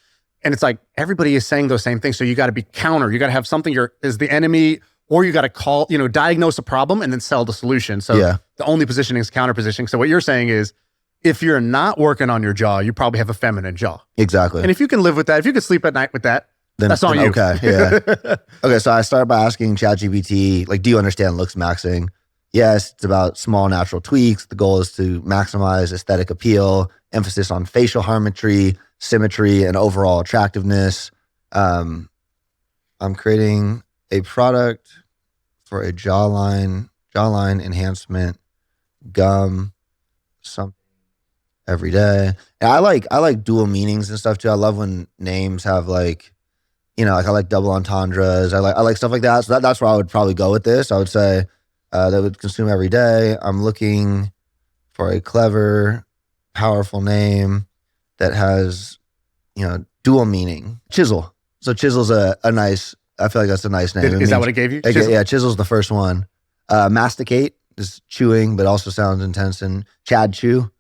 And it's like, everybody is saying those same things. So you got to be counter. You got to have something is the enemy, or you got to diagnose a problem and then sell the solution. So the only positioning is counter positioning. So what you're saying is, if you're not working on your jaw, you probably have a feminine jaw. Exactly. And if you can live with that, if you can sleep at night with that, then that's on you. Okay. Yeah. Okay. So I started by asking ChatGPT, like, do you understand Lookmaxing? Yes, it's about small natural tweaks. The goal is to maximize aesthetic appeal, emphasis on facial harmony, symmetry, and overall attractiveness. I'm creating a product for a jawline enhancement gum, something every day. And I like dual meanings and stuff too. I love when names have like, like I like double entendres. I like stuff like that. So that's where I would probably go with this. I would say that would consume every day. I'm looking for a clever, powerful name that has, dual meaning. Chisel. So Chisel's a nice, I feel like that's a nice name. Is that what it gave you? Chisel? Yeah, Chisel's the first one. Masticate is chewing, but also sounds intense. And Chad Chew.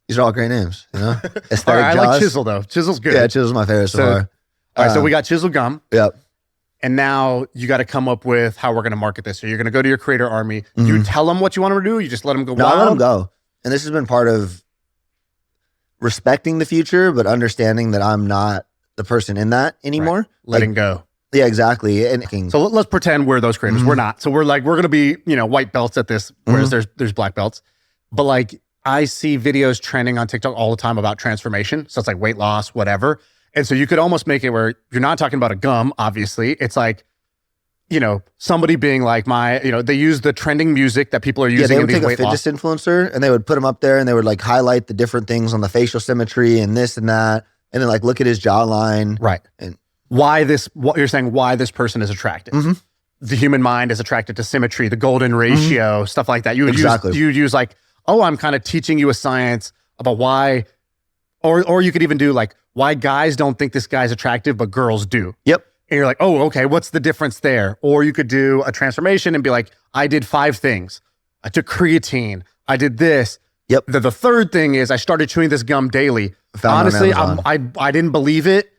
These are all great names, Aesthetic all right, I like jaws. Chisel though. Chisel's good. Yeah, Chisel's my favorite so far. All right, so we got Chisel gum. Yep. And now you got to come up with how we're going to market this. So you're going to go to your creator army. You tell them what you want them to do. You just let them go No, wild. I let them go. And this has been part of respecting the future, but understanding that I'm not the person in that anymore. Right. Letting go. Yeah, exactly. And So let's pretend we're those creators. We're not. So we're going to be, white belts at this, whereas there's black belts. But like, I see videos trending on TikTok all the time about transformation. So it's like weight loss, whatever. And so you could almost make it where you're not talking about a gum, obviously. It's like, somebody being like they use the trending music that people are using in these weight loss. They would take a fitness influencer and they would put him up there and they would like highlight the different things on the facial symmetry and this and that. And then like look at his jawline. Right. And what you're saying, why this person is attractive. The human mind is attracted to symmetry, the golden ratio, stuff like that. You would use like, oh, I'm kind of teaching you a science about why, or you could even do like why guys don't think this guy's attractive, but girls do. Yep. And you're like, oh, okay, what's the difference there? Or you could do a transformation and be like, I did 5 things. I took creatine. I did this. Yep. The third thing is I started chewing this gum daily. Found Honestly, on Amazon. I didn't believe it,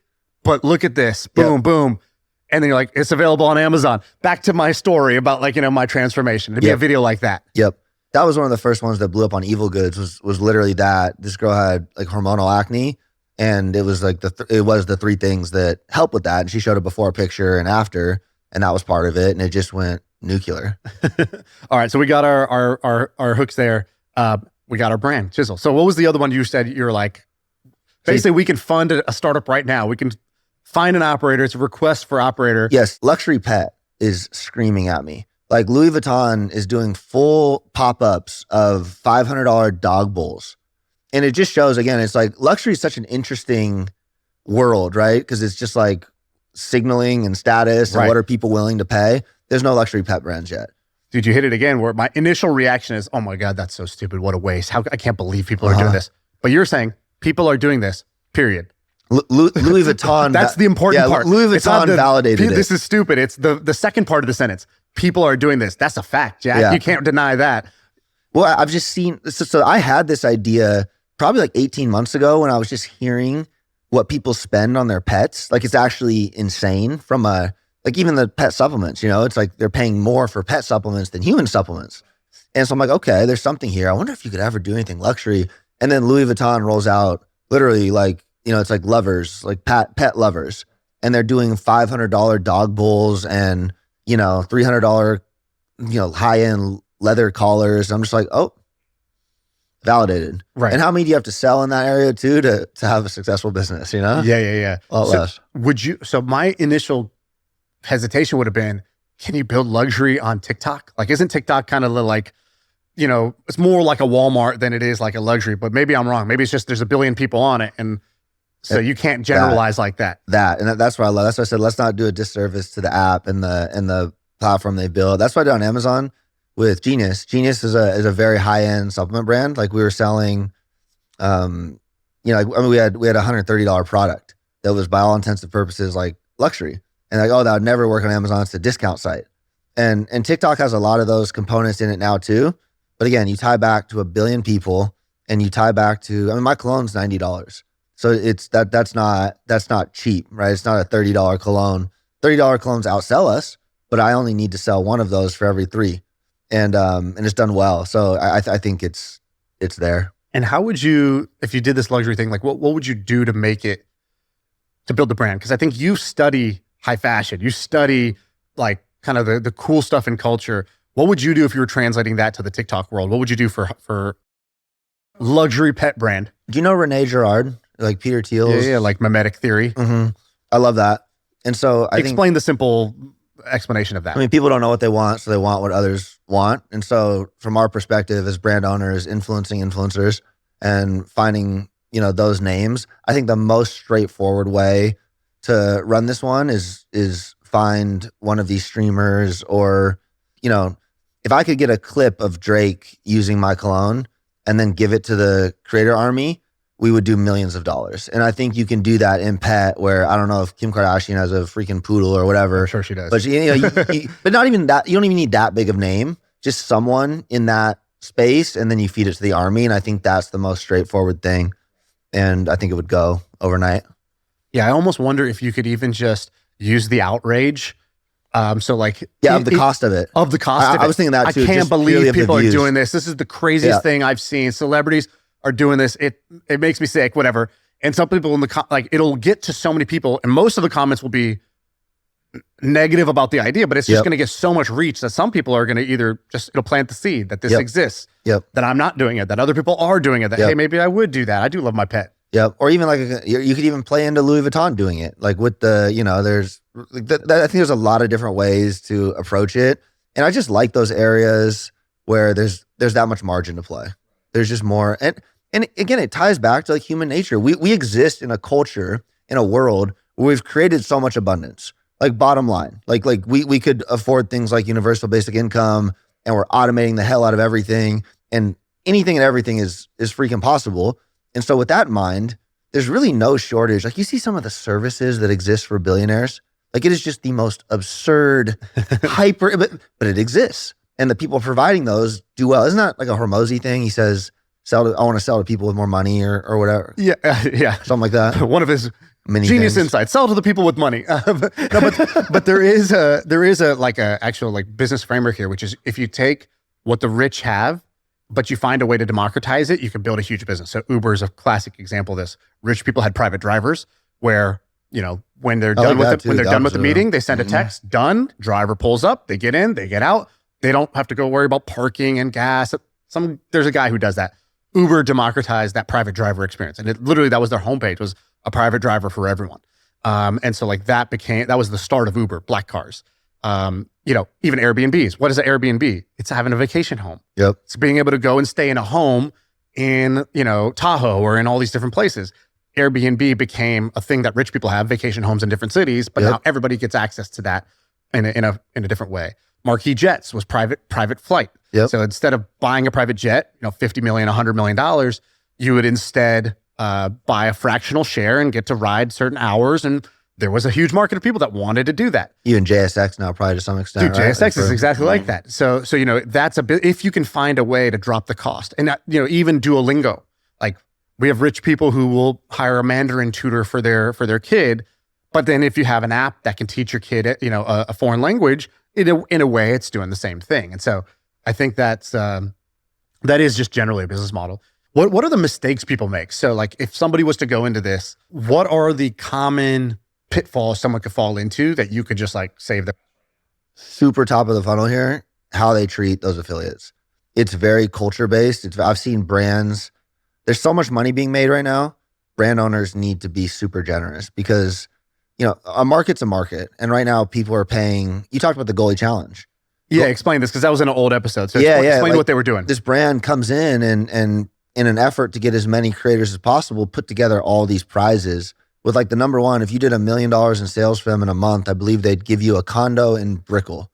but look at this. Boom, boom. And then you're like, it's available on Amazon. Back to my story about like, my transformation. It'd be a video like that. Yep. That was one of the first ones that blew up on Evil Goods was literally that. This girl had like hormonal acne. And it was like it was the 3 things that help with that. And she showed a before picture and after, and that was part of it. And it just went nuclear. All right. So we got our hooks there. We got our brand, Chisel. So what was the other one you said? You were like, basically we can fund a startup right now. We can find an operator. It's a request for operator. Yes. Luxury pet is screaming at me. Like Louis Vuitton is doing full pop-ups of $500 dog bowls. And it just shows, again, it's like luxury is such an interesting world, right? Because it's just like signaling and status and what are people willing to pay. There's no luxury pet brands yet. Dude, you hit it again where my initial reaction is, oh my God, that's so stupid. What a waste. I can't believe people are doing this. But you're saying people are doing this, period. Louis Vuitton. That's the important part. Louis Vuitton validated it. This is stupid. It's the second part of the sentence. People are doing this. That's a fact, Jack. Yeah. You can't deny that. Well, I've just seen, so I had this idea probably like 18 months ago when I was just hearing what people spend on their pets. Like it's actually insane from like even the pet supplements, it's like they're paying more for pet supplements than human supplements. And so I'm like, okay, there's something here. I wonder if you could ever do anything luxury. And then Louis Vuitton rolls out literally like, it's like lovers, like pet lovers. And they're doing $500 dog bowls and, $300, high-end leather collars. I'm just like, oh, validated. Right. And how many do you have to sell in that area too to have a successful business, Yeah. A lot less. So my initial hesitation would have been, can you build luxury on TikTok? Like, isn't TikTok kind of like, it's more like a Walmart than it is like a luxury, but maybe I'm wrong. Maybe it's just, there's a billion people on it. And so you can't generalize like that. That's what I love. That's why I said, let's not do a disservice to the app and the platform they build. That's why I did on Amazon with Genius. Genius is a very high-end supplement brand. Like we were selling, we had a $130 product that was by all intents and purposes like luxury. And like, oh, that would never work on Amazon. It's a discount site. And TikTok has a lot of those components in it now too. But again, you tie back to 1 billion people and you tie back to, my cologne's $90. So it's that's not cheap, right? It's not a $30 cologne. $30 colognes outsell us, but I only need to sell 1 of those for every 3. And it's done well. So I think it's there. And how would you, if you did this luxury thing, like what would you do to build the brand? Because I think you study high fashion. You study like kind of the cool stuff in culture. What would you do if you were translating that to the TikTok world? What would you do for luxury pet brand? Do you know Renee Girard? Like Peter Thiel's? Yeah, like mimetic theory. Mm-hmm. I love that. And so Explain the simple explanation of that. People don't know what they want, so they want what others want. And so from our perspective as brand owners, influencing influencers and finding, those names, I think the most straightforward way to run this one is find one of these streamers or, if I could get a clip of Drake using my cologne and then give it to the creator army, we would do millions of dollars. And I think you can do that in pet where I don't know if Kim Kardashian has a freaking poodle or whatever. I'm sure she does. But but not even that. You don't even need that big of name. Just someone in that space, and then you feed it to the army. And I think that's the most straightforward thing. And I think it would go overnight. Yeah, I almost wonder if you could even just use the outrage So like, of the cost of it. Of the cost of it. I was thinking that too. I can't just purely believe of the people are views. doing this. This is the craziest thing I've seen. Celebrities are doing this. It makes me sick, whatever. And some people in the, like, it'll get to so many people, and most of the comments will be negative about the idea, but it's just going to get so much reach that some people are going to either just, it'll plant the seed that this exists, that I'm not doing it, that other people are doing it, that, hey, maybe I would do that. I do love my pet. Yep. Or even like, you could even play into Louis Vuitton doing it. Like with the, you know, there's, I think there's a lot of different ways to approach it. And I just like those areas where there's that much margin to play. There's just more. And again, it ties back to like human nature. We exist in a culture, in a world where we've created so much abundance. Like bottom line, like we could afford things like universal basic income, and we're automating the hell out of everything, and anything and everything is freaking possible. And so with that in mind, there's really no shortage. Like you see some of the services that exist for billionaires, like it is just the most absurd, hyper, but it exists. And the people providing those do well. Isn't that like a Hormozy thing? He says, I want to sell to people with more money or whatever. Yeah. Something like that. One of his many genius things. insights: sell to the people with money. But there is a like a actual like business framework here, which is if you take what the rich have, but you find a way to democratize it, you can build a huge business. So Uber is a classic example of this. Rich people had private drivers where, you know, when they're done with the meeting, they send a text, done, driver pulls up, they get in, they get out. They don't have to go worry about parking and gas. There's a guy who does that. Uber democratized that private driver experience. And that was their homepage, was a private driver for everyone. And so like that was the start of Uber, black cars. You know, even Airbnbs. What is an Airbnb? It's having a vacation home. Yep. It's being able to go and stay in a home in, you know, Tahoe or in all these different places. Airbnb became a thing that rich people have, vacation homes in different cities, but now everybody gets access to that in a different way. Marquis Jets was private flight. Yep. So instead of buying a private jet, you know, $50 million, $100 million, you would instead buy a fractional share and get to ride certain hours. And there was a huge market of people that wanted to do that. Even JSX now, probably to some extent. Dude, JSX is exactly like that. So you know, that's a bit, if you can find a way to drop the cost. And you know, even Duolingo, like we have rich people who will hire a Mandarin tutor for their kid. But then if you have an app that can teach your kid, you know, a foreign language, in a way, it's doing the same thing. And so I think that is just generally a business model. What are the mistakes people make? So like if somebody was to go into this, what are the common pitfalls someone could fall into that you could just like save them? Super top of the funnel here, how they treat those affiliates. It's very culture based. I've seen brands, there's so much money being made right now. Brand owners need to be super generous because, you know, a market's a market. And right now people are paying, you talked about the goalie challenge. Yeah, explain this because that was in an old episode. So explain like, what they were doing. This brand comes in and in an effort to get as many creators as possible, put together all these prizes with like the number one, if you did $1 million in sales for them in a month, I believe they'd give you a condo in Brickell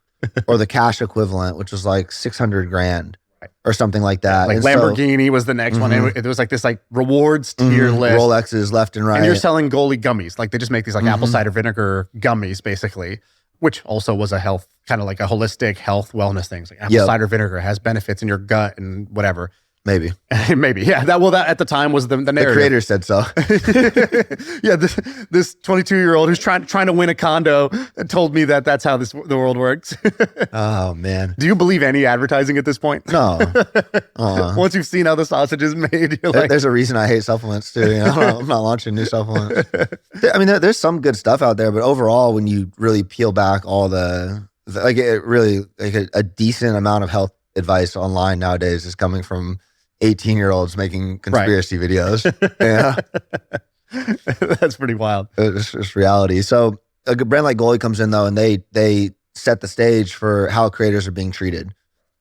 or the cash equivalent, which was like 600 grand or something like that. Like and Lamborghini was the next one. And it was like this like rewards tier list. Rolexes left and right. And you're selling goalie gummies. Like they just make these like apple cider vinegar gummies basically, which also was a health, kind of like a holistic health wellness things. Like apple cider vinegar has benefits in your gut and whatever. Maybe. Yeah. That at the time was the narrative. The creator said so. Yeah. This 22-year-old who's trying to win a condo told me that's how the world works. Oh man. Do you believe any advertising at this point? No. Once you've seen how the sausage is made, you're like, there's a reason I hate supplements too. You know? I'm not launching new supplements. I mean, there's some good stuff out there, but overall, when you really peel back all a decent amount of health advice online nowadays is coming from 18-year-olds making conspiracy videos. Yeah. That's pretty wild. It's just reality. So a good brand like Goalie comes in though, and they set the stage for how creators are being treated.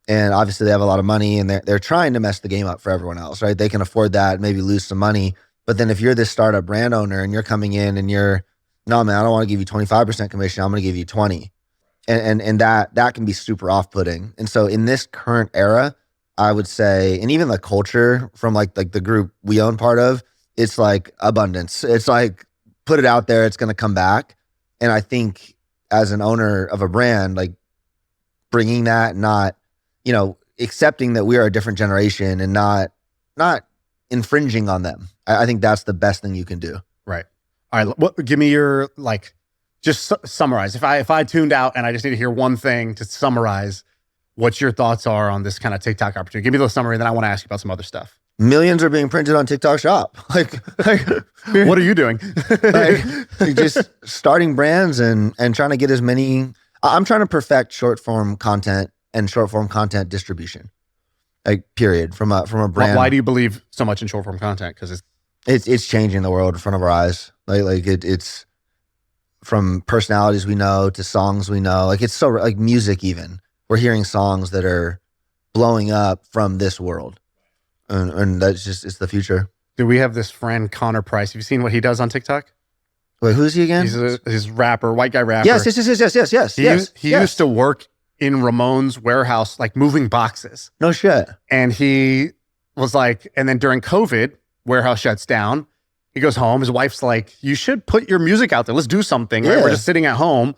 And obviously they have a lot of money and they're trying to mess the game up for everyone else, right? They can afford that, maybe lose some money. But then if you're this startup brand owner and you're coming in and no, man, I don't want to give you 25% commission. I'm going to give you 20. And that can be super off-putting. And so in this current era, I would say, and even the culture from like the group we own part of, it's like abundance. It's like, put it out there, it's going to come back. And I think as an owner of a brand, like bringing that, not, you know, accepting that we are a different generation and not infringing on them. I think that's the best thing you can do. Right. All right. Give me your just summarize. If I tuned out and I just need to hear one thing to summarize what your thoughts are on this kind of TikTok opportunity. Give me the summary, and then I want to ask you about some other stuff. Millions are being printed on TikTok Shop. Like what are you doing? like just starting brands and trying to get as many. I'm trying to perfect short form content and short form content distribution. Like period from a brand. Why do you believe so much in short form content? Because it's changing the world in front of our eyes. It's from personalities we know to songs we know. Like it's so like music even. We're hearing songs that are blowing up from this world. And that's just, it's the future. Do we have this friend, Connor Price? Have you seen what he does on TikTok? Wait, who's he again? He's a rapper, white guy rapper. Yes. He used to work in Ramon's warehouse, like moving boxes. No shit. And he was like, and then during COVID, warehouse shuts down. He goes home. His wife's like, you should put your music out there. Let's do something. Yeah. Right? We're just sitting at home.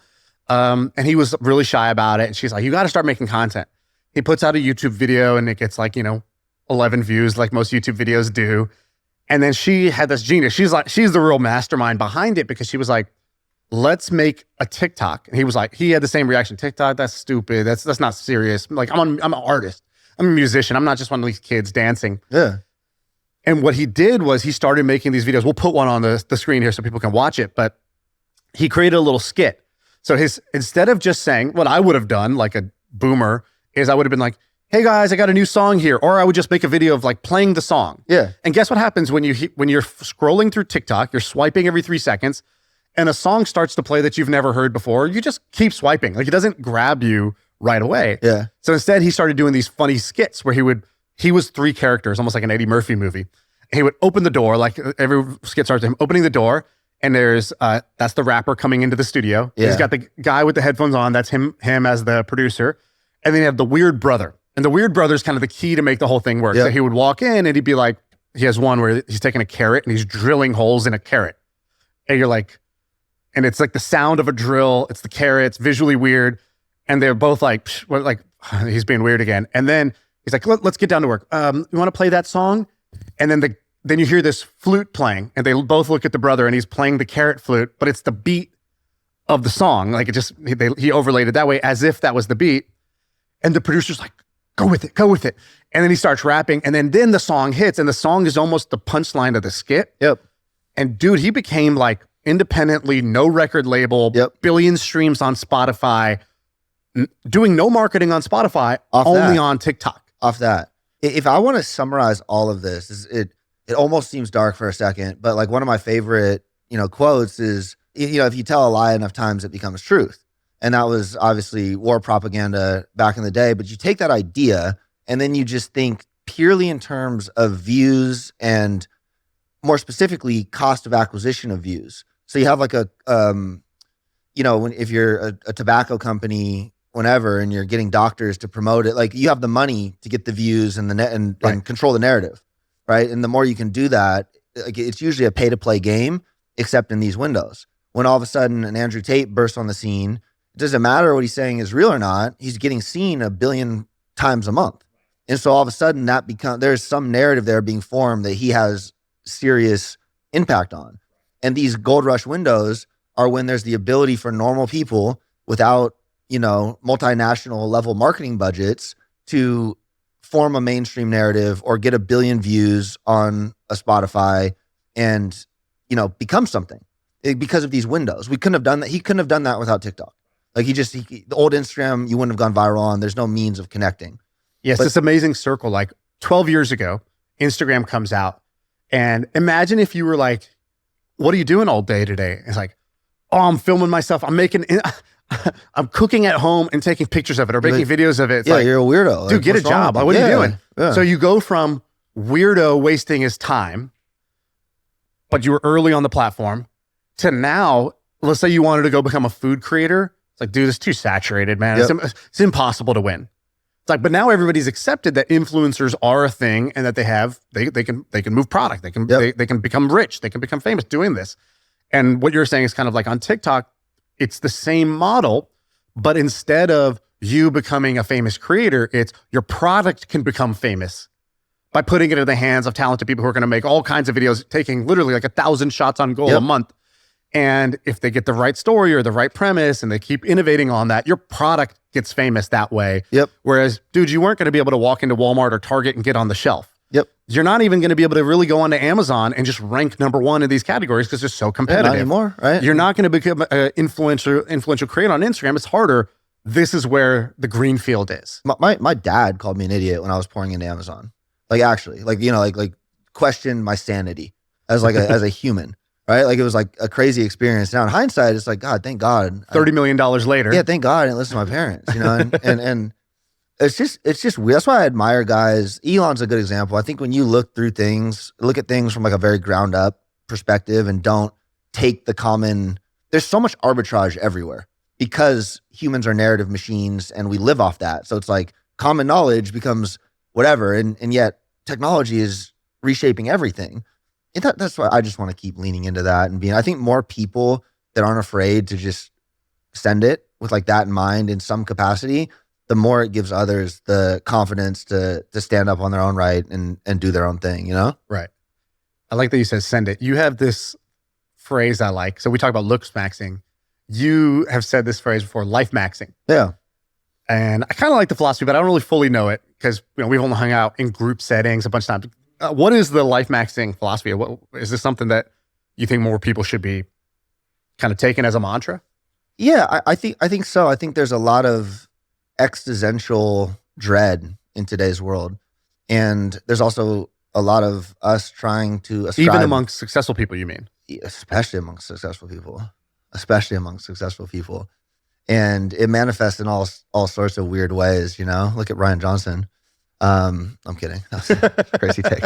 And he was really shy about it. And she's like, you got to start making content. He puts out a YouTube video and it gets like, 11 views like most YouTube videos do. And then she had this genius. She's the real mastermind behind it because she was like, let's make a TikTok. And he was like, he had the same reaction. TikTok, that's stupid. That's not serious. Like I'm an artist. I'm a musician. I'm not just one of these kids dancing. Yeah. And what he did was he started making these videos. We'll put one on the screen here so people can watch it. But he created a little skit. So instead of just saying what I would have done, like a boomer, is I would have been like, hey guys, I got a new song here. Or I would just make a video of like playing the song. Yeah. And guess what happens when you're scrolling through TikTok, you're swiping every 3 seconds and a song starts to play that you've never heard before. You just keep swiping. Like it doesn't grab you right away. Yeah. So instead he started doing these funny skits where he was 3 characters, almost like an Eddie Murphy movie. And he would open the door, like every skit starts with him opening the door. And there's, that's the rapper coming into the studio. Yeah. He's got the guy with the headphones on. That's him as the producer. And then you have the weird brother. And the weird brother is kind of the key to make the whole thing work. Yep. So he would walk in and he'd be like, he has one where he's taking a carrot and he's drilling holes in a carrot. And you're like, and it's like the sound of a drill. It's the carrot. It's visually weird. And they're both like, he's being weird again. And then he's like, let's get down to work. You want to play that song? And then you hear this flute playing and they both look at the brother and he's playing the carrot flute, but it's the beat of the song. Like he overlaid it that way as if that was the beat. And the producer's like, go with it. And then he starts rapping and then the song hits and the song is almost the punchline of the skit. Yep. And dude, he became like independently, no record label, Yep. billion streams on Spotify, doing no marketing on Spotify, only on TikTok. Off that. If I want to summarize all of this, it almost seems dark for a second, but like one of my favorite, quotes is, if you tell a lie enough times, it becomes truth. And that was obviously war propaganda back in the day. But you take that idea and then you just think purely in terms of views and more specifically cost of acquisition of views. So you have like if you're a tobacco company, whenever, and you're getting doctors to promote it, like you have the money to get the views and and control the narrative, right? And the more you can do that, like it's usually a pay to play game, except in these windows. When all of a sudden an Andrew Tate bursts on the scene, it doesn't matter what he's saying is real or not. He's getting seen 1 billion times a month. And so all of a sudden there's some narrative there being formed that he has serious impact on. And these gold rush windows are when there's the ability for normal people without, multinational level marketing budgets to form a mainstream narrative or get 1 billion views on a Spotify and, become something because of these windows. We couldn't have done that. He couldn't have done that without TikTok. Like the old Instagram, you wouldn't have gone viral on. There's no means of connecting. Yes, this amazing circle. Like 12 years ago, Instagram comes out. And imagine if you were like, what are you doing all day today? It's like, oh, I'm filming myself. I'm cooking at home and taking pictures of it or making videos of it. It's you're a weirdo. Dude, get a job. Like, what are you doing? Yeah. So you go from weirdo wasting his time, but you were early on the platform, to now, let's say you wanted to go become a food creator. It's like, dude, it's too saturated, man. Yep. It's impossible to win. It's like, but now everybody's accepted that influencers are a thing and that they can move product. They can become rich. They can become famous doing this. And what you're saying is kind of like on TikTok, it's the same model, but instead of you becoming a famous creator, it's your product can become famous by putting it in the hands of talented people who are going to make all kinds of videos, taking literally like 1,000 shots on goal a month. And if they get the right story or the right premise and they keep innovating on that, your product gets famous that way. Yep. Whereas, dude, you weren't going to be able to walk into Walmart or Target and get on the shelf. Yep. You're not even going to be able to really go onto Amazon and just rank number one in these categories because they're so competitive. Not anymore, right? You're not going to become an influential creator on Instagram. It's harder. This is where the green field is. My dad called me an idiot when I was pouring into Amazon. Like actually, like, you know, like questioned my sanity as like as a human, right? Like it was like a crazy experience. Now in hindsight, it's like, God, thank God. $30 million later. Yeah, thank God I didn't listen to my parents, you know? And it's just weird. That's why I admire guys. Elon's a good example. I think when you look at things from like a very ground up perspective and don't take the common, there's so much arbitrage everywhere because humans are narrative machines and we live off that. So it's like common knowledge becomes whatever. And yet technology is reshaping everything. And that's why I just want to keep leaning into that and I think more people that aren't afraid to just send it with like that in mind in some capacity, the more it gives others the confidence to stand up on their own right and do their own thing, you know? Right. I like that you said send it. You have this phrase I like. So we talk about Lookmaxing. You have said this phrase before, life maxing. Yeah. And I kind of like the philosophy, but I don't really fully know it because we've only hung out in group settings a bunch of times. What is the life maxing philosophy? Is this something that you think more people should be kind of taking as a mantra? Yeah, I think so. I think there's a lot of existential dread in today's world. And there's also a lot of us trying to ascribe, even amongst successful people, you mean? Especially amongst successful people. And it manifests in all sorts of weird ways, you know? Look at Ryan Johnson. I'm kidding. That's a crazy take.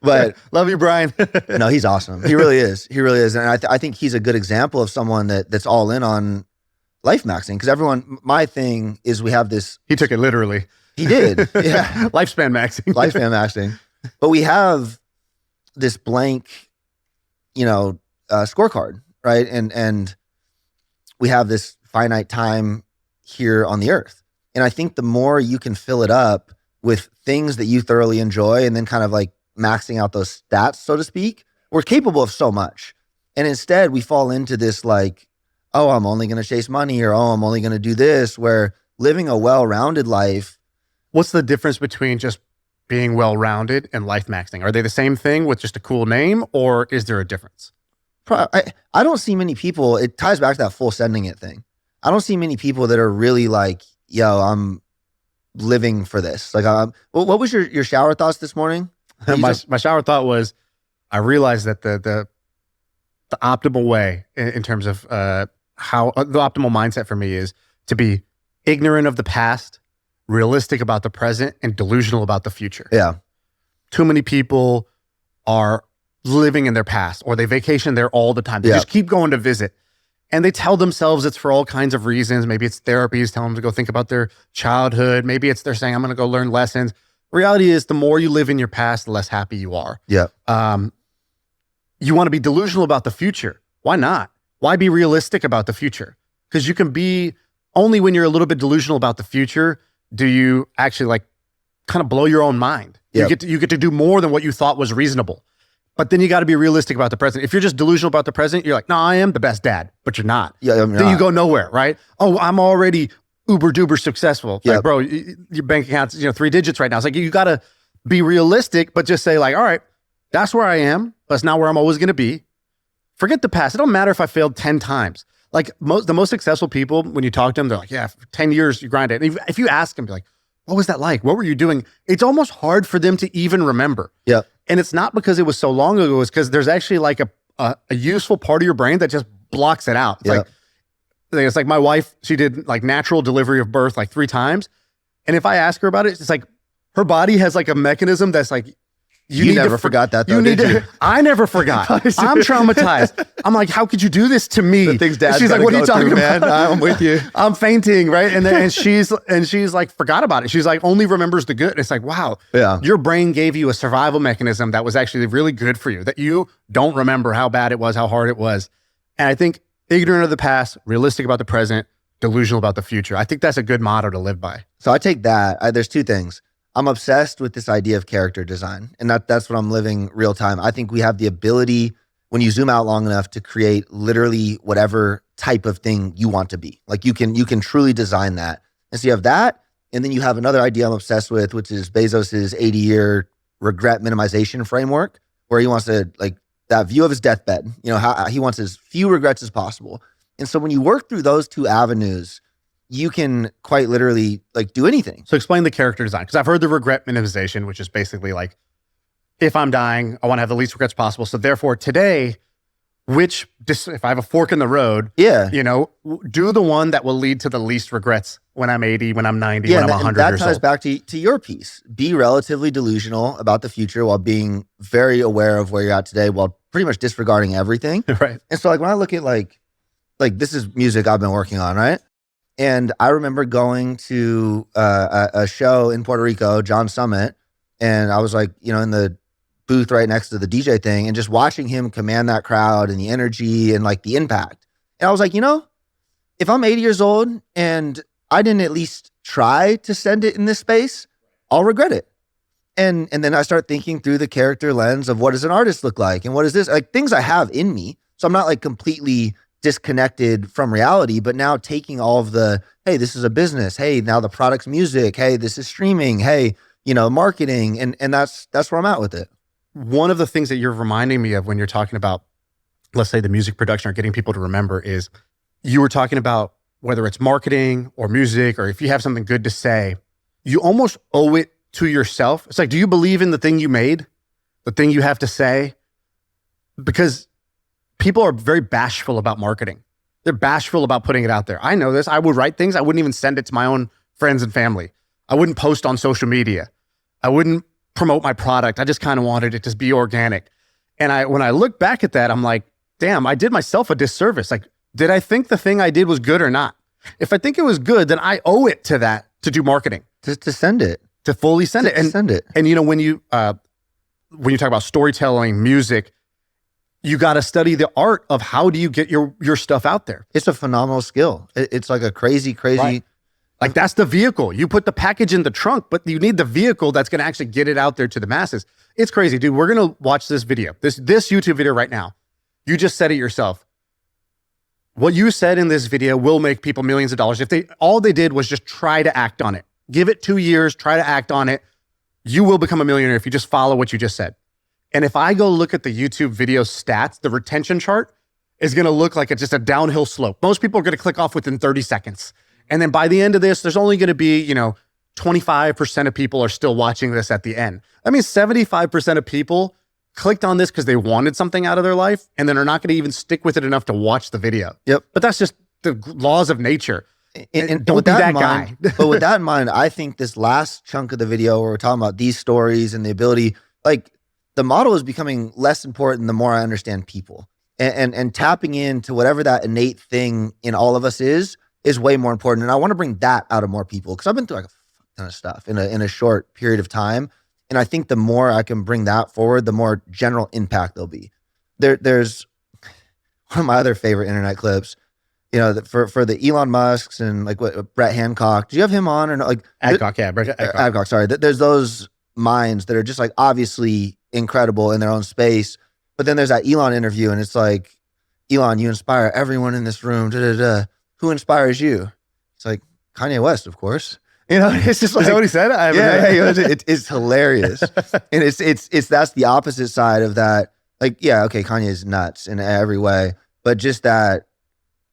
But love you, Brian. No, he's awesome. He really is. And I think he's a good example of someone that's all in on life maxing. Because my thing is we have this. He took it literally. He did. Yeah. Lifespan maxing. But we have this blank, scorecard, right? And we have this finite time here on the earth. And I think the more you can fill it up with things that you thoroughly enjoy and then kind of like maxing out those stats, so to speak, we're capable of so much. And instead we fall into this like, oh, I'm only going to chase money or, oh, I'm only going to do this, where living a well-rounded life. What's the difference between just being well-rounded and life maxing? Are they the same thing with just a cool name, or is there a difference? I don't see many people, it ties back to that full sending it thing. I don't see many people that are really like, yo, I'm living for this. Like, what was your shower thoughts this morning? My shower thought was, I realized that the optimal way in terms of how the optimal mindset for me is to be ignorant of the past, realistic about the present, and delusional about the future. Yeah. Too many people are living in their past, or they vacation there all the time. They just keep going to visit. And they tell themselves it's for all kinds of reasons. Maybe it's therapies telling them to go think about their childhood. Maybe it's they're saying, I'm going to go learn lessons. Reality is, the more you live in your past, the less happy you are. Yeah. You want to be delusional about the future. Why not? Why be realistic about the future? Because you can be, only when you're a little bit delusional about the future do you actually like kind of blow your own mind. Yep. You get to do more than what you thought was reasonable. But then you got to be realistic about the present. If you're just delusional about the present, you're like, no, I am the best dad, but you're not. Yeah, then you go nowhere, right? Oh, I'm already uber duper successful. Like, bro, your bank account's 3 digits right now. It's like, you got to be realistic, but just say like, all right, that's where I am. That's not where I'm always going to be. Forget the past. It don't matter if I failed 10 times. Like the most successful people, when you talk to them, they're like, yeah, for 10 years you grind it. And if you ask them, be like, what was that like? What were you doing? It's almost hard for them to even remember. Yeah. And it's not because it was so long ago. It's because there's actually like a useful part of your brain that just blocks it out. It's like my wife, she did like natural delivery of birth like 3 times. And if I ask her about it, it's like her body has like a mechanism that's like, you never forgot that though, did you? I never forgot. I'm traumatized. I'm like, how could you do this to me? The things Dad. She's like, what are you talking about? Man? I'm with you. I'm fainting, right? And she's like, forgot about it. She's like, only remembers the good. And it's like, wow, your brain gave you a survival mechanism that was actually really good for you, that you don't remember how bad it was, how hard it was. And I think ignorant of the past, realistic about the present, delusional about the future. I think that's a good motto to live by. So I take that. There's 2 things. I'm obsessed with this idea of character design, and that's what I'm living real time. I think we have the ability, when you zoom out long enough to create literally whatever type of thing you want to be. Like you can truly design that. And so you have that, and then you have another idea I'm obsessed with, which is Bezos's 80-year regret minimization framework, where he wants to, like, that view of his deathbed, you know, how he wants as few regrets as possible. And so when you work through those two avenues, you can quite literally like do anything. So explain the character design, because I've heard the regret minimization, which is basically like, if I'm dying, I want to have the least regrets possible. So therefore today, if I have a fork in the road, you know, do the one that will lead to the least regrets when I'm 80, when I'm 90, when I'm 100 years old. That ties back to your piece. Be relatively delusional about the future while being very aware of where you're at today, while pretty much disregarding everything. Right. And so like when I look at like this is music I've been working on, right? And I remember going to a show in Puerto Rico, John Summit, and I was like, you know, in the booth right next to the DJ thing, and just watching him command that crowd and the energy and like the impact. And I was like, you know, if I'm 80 years old and I didn't at least try to send it in this space, I'll regret it. And then I start thinking through the character lens of what does an artist look like, and what is this, like things I have in me. So I'm not like completely disconnected from reality, but now taking all of the, hey, this is a business. Hey, now the product's music. Hey, this is streaming. Hey, you know, marketing. And that's where I'm at with it. One of the things that you're reminding me of when you're talking about, let's say, the music production or getting people to remember, is you were talking about whether it's marketing or music, or if you have something good to say, you almost owe it to yourself. It's like, do you believe in the thing you made, the thing you have to say? Because people are very bashful about marketing. They're bashful about putting it out there. I know this. I would write things. I wouldn't even send it to my own friends and family. I wouldn't post on social media. I wouldn't promote my product. I just kind of wanted it to be organic. And when I look back at that, I'm like, damn, I did myself a disservice. Like, did I think the thing I did was good or not? If I think it was good, then I owe it to that to do marketing. To send it. To fully send it. And send it. And you know, when you talk about storytelling, music, you got to study the art of how do you get your stuff out there. It's a phenomenal skill. It's like a crazy. Right. Like that's the vehicle. You put the package in the trunk, but you need the vehicle that's going to actually get it out there to the masses. It's crazy, dude. We're going to watch this video, this YouTube video right now. You just said it yourself. What you said in this video will make people millions of dollars. If all they did was just try to act on it. Give it 2 years, try to act on it. You will become a millionaire if you just follow what you just said. And if I go look at the YouTube video stats, the retention chart is going to look like it's just a downhill slope. Most people are going to click off within 30 seconds. And then by the end of this, there's only going to be, 25% of people are still watching this at the end. That means 75% of people clicked on this because they wanted something out of their life, and then are not going to even stick with it enough to watch the video. Yep. But that's just the laws of nature. And don't with be that guy. But with that in mind, I think this last chunk of the video where we're talking about these stories and the ability, like the model is becoming less important the more I understand people. And tapping into whatever that innate thing in all of us is way more important. And I want to bring that out of more people, because I've been through like a ton of stuff in a short period of time. And I think the more I can bring that forward, the more general impact there'll be. There's one of my other favorite internet clips, for the Elon Musks and like what Brett Hancock. Do you have him on or no? Like Adcock, yeah, Brett Adcock. Adcock, sorry. There's those minds that are just like obviously incredible in their own space. But then there's that Elon interview, and it's like, Elon, you inspire everyone in this room. Who inspires you? It's like Kanye West, of course. It's just like, is that what he said? It's hilarious. And it's that's the opposite side of that. Like, yeah, okay, Kanye is nuts in every way, but just that